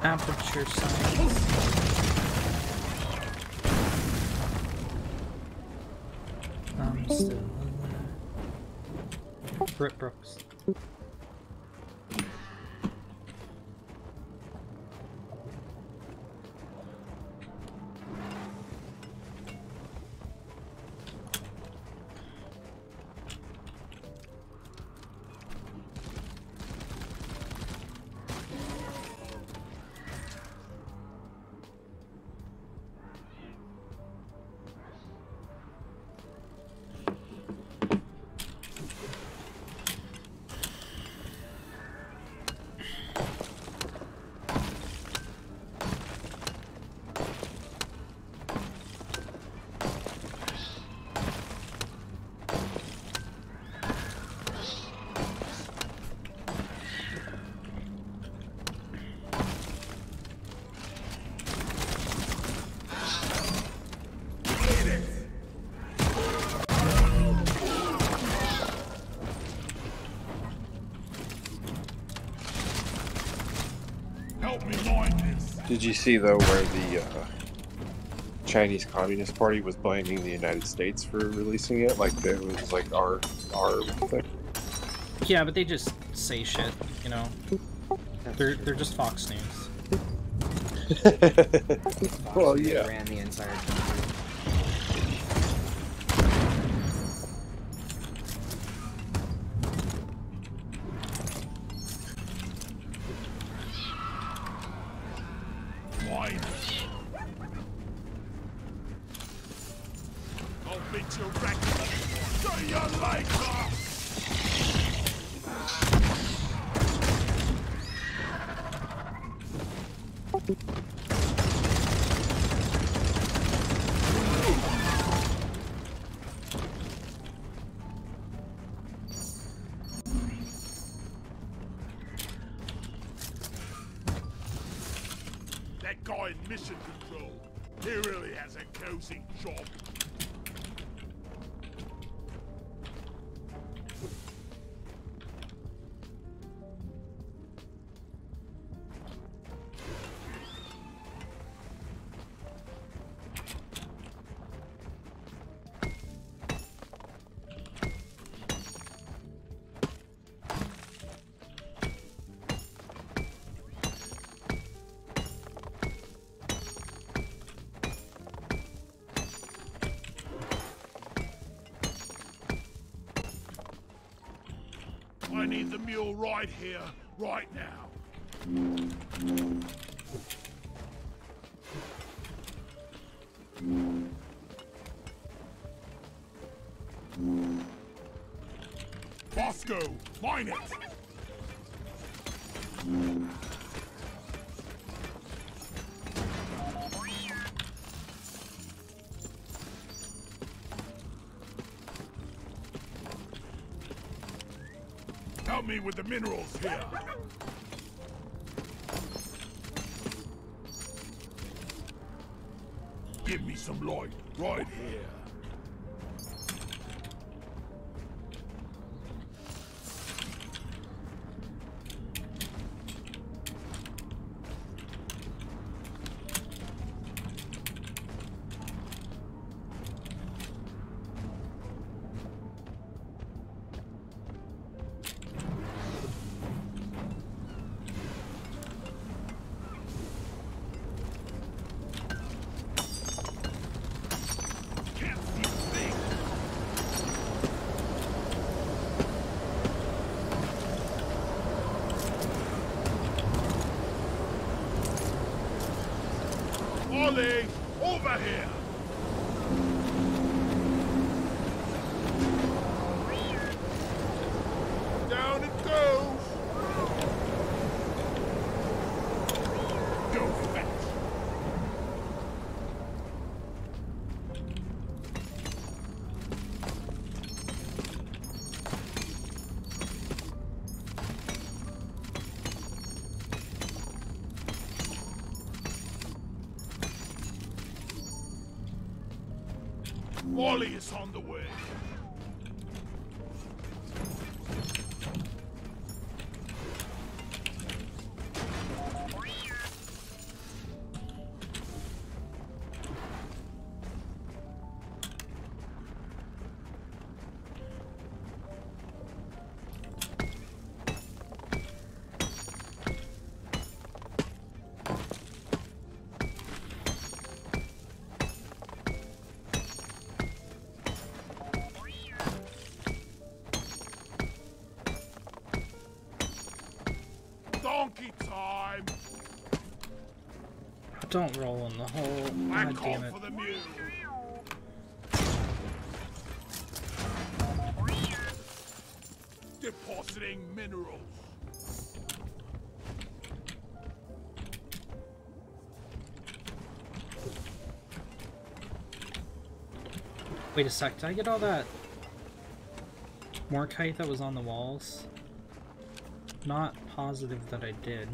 Aperture science. I'm still in there. Britt Brooks. Did you see though where the Chinese Communist Party was blaming the United States for releasing it? Like it was like our thing. Yeah, but they just say shit, you know. They're just Fox News. Well, yeah. Ran the entire country. I'll beat your record. See you later. That guy in mission control, he really has a cozy job. I need the mule right here, right now. Bosco, mine it! Help me with the minerals here. Give me some light right here. Ollie, over here! Down it goes! Go fetch! Wally is on the way. Donkey time! Don't roll in the hole. I God call damn it. for the mule. Depositing minerals. Wait a sec, did I get all that Morkite that was on the walls? Not positive that I did.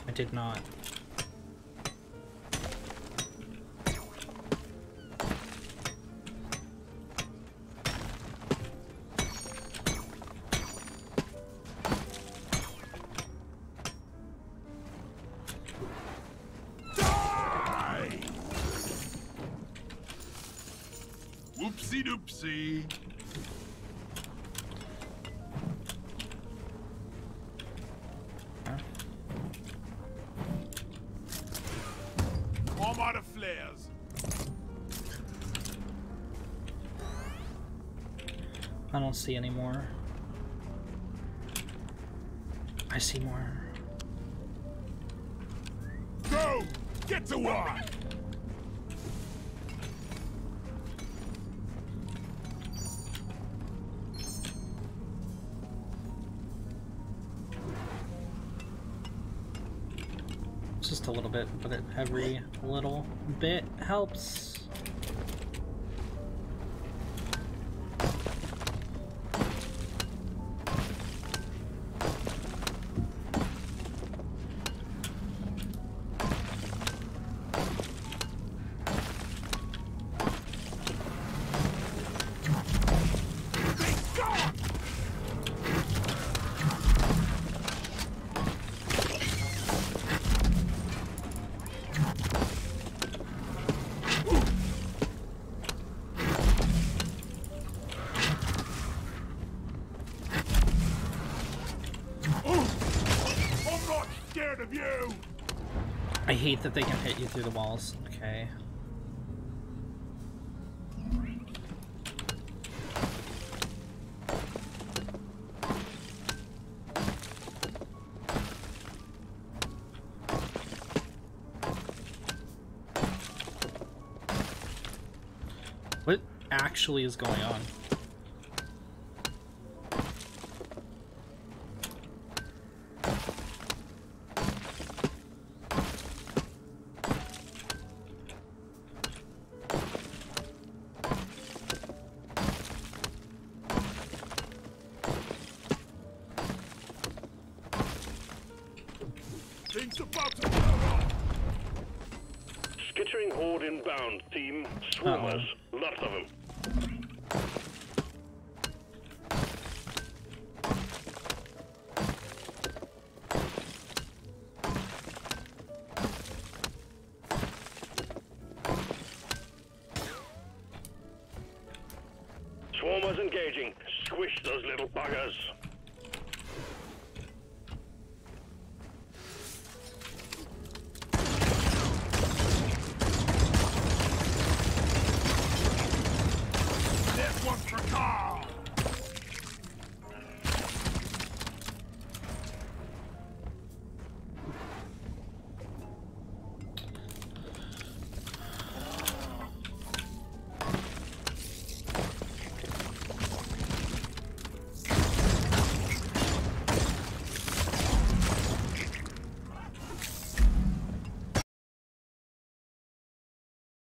I did not. Die! Whoopsie doopsie. I'm out of flares. I don't see any more. I see more. Go! Get to work! Just a little bit, but every little bit helps. Of you. I hate that they can hit you through the walls. Okay. What actually is going on? Things about to blow up. Skittering horde inbound, team. Swarmers. Lots of them. Swarmers engaging. Squish those little buggers.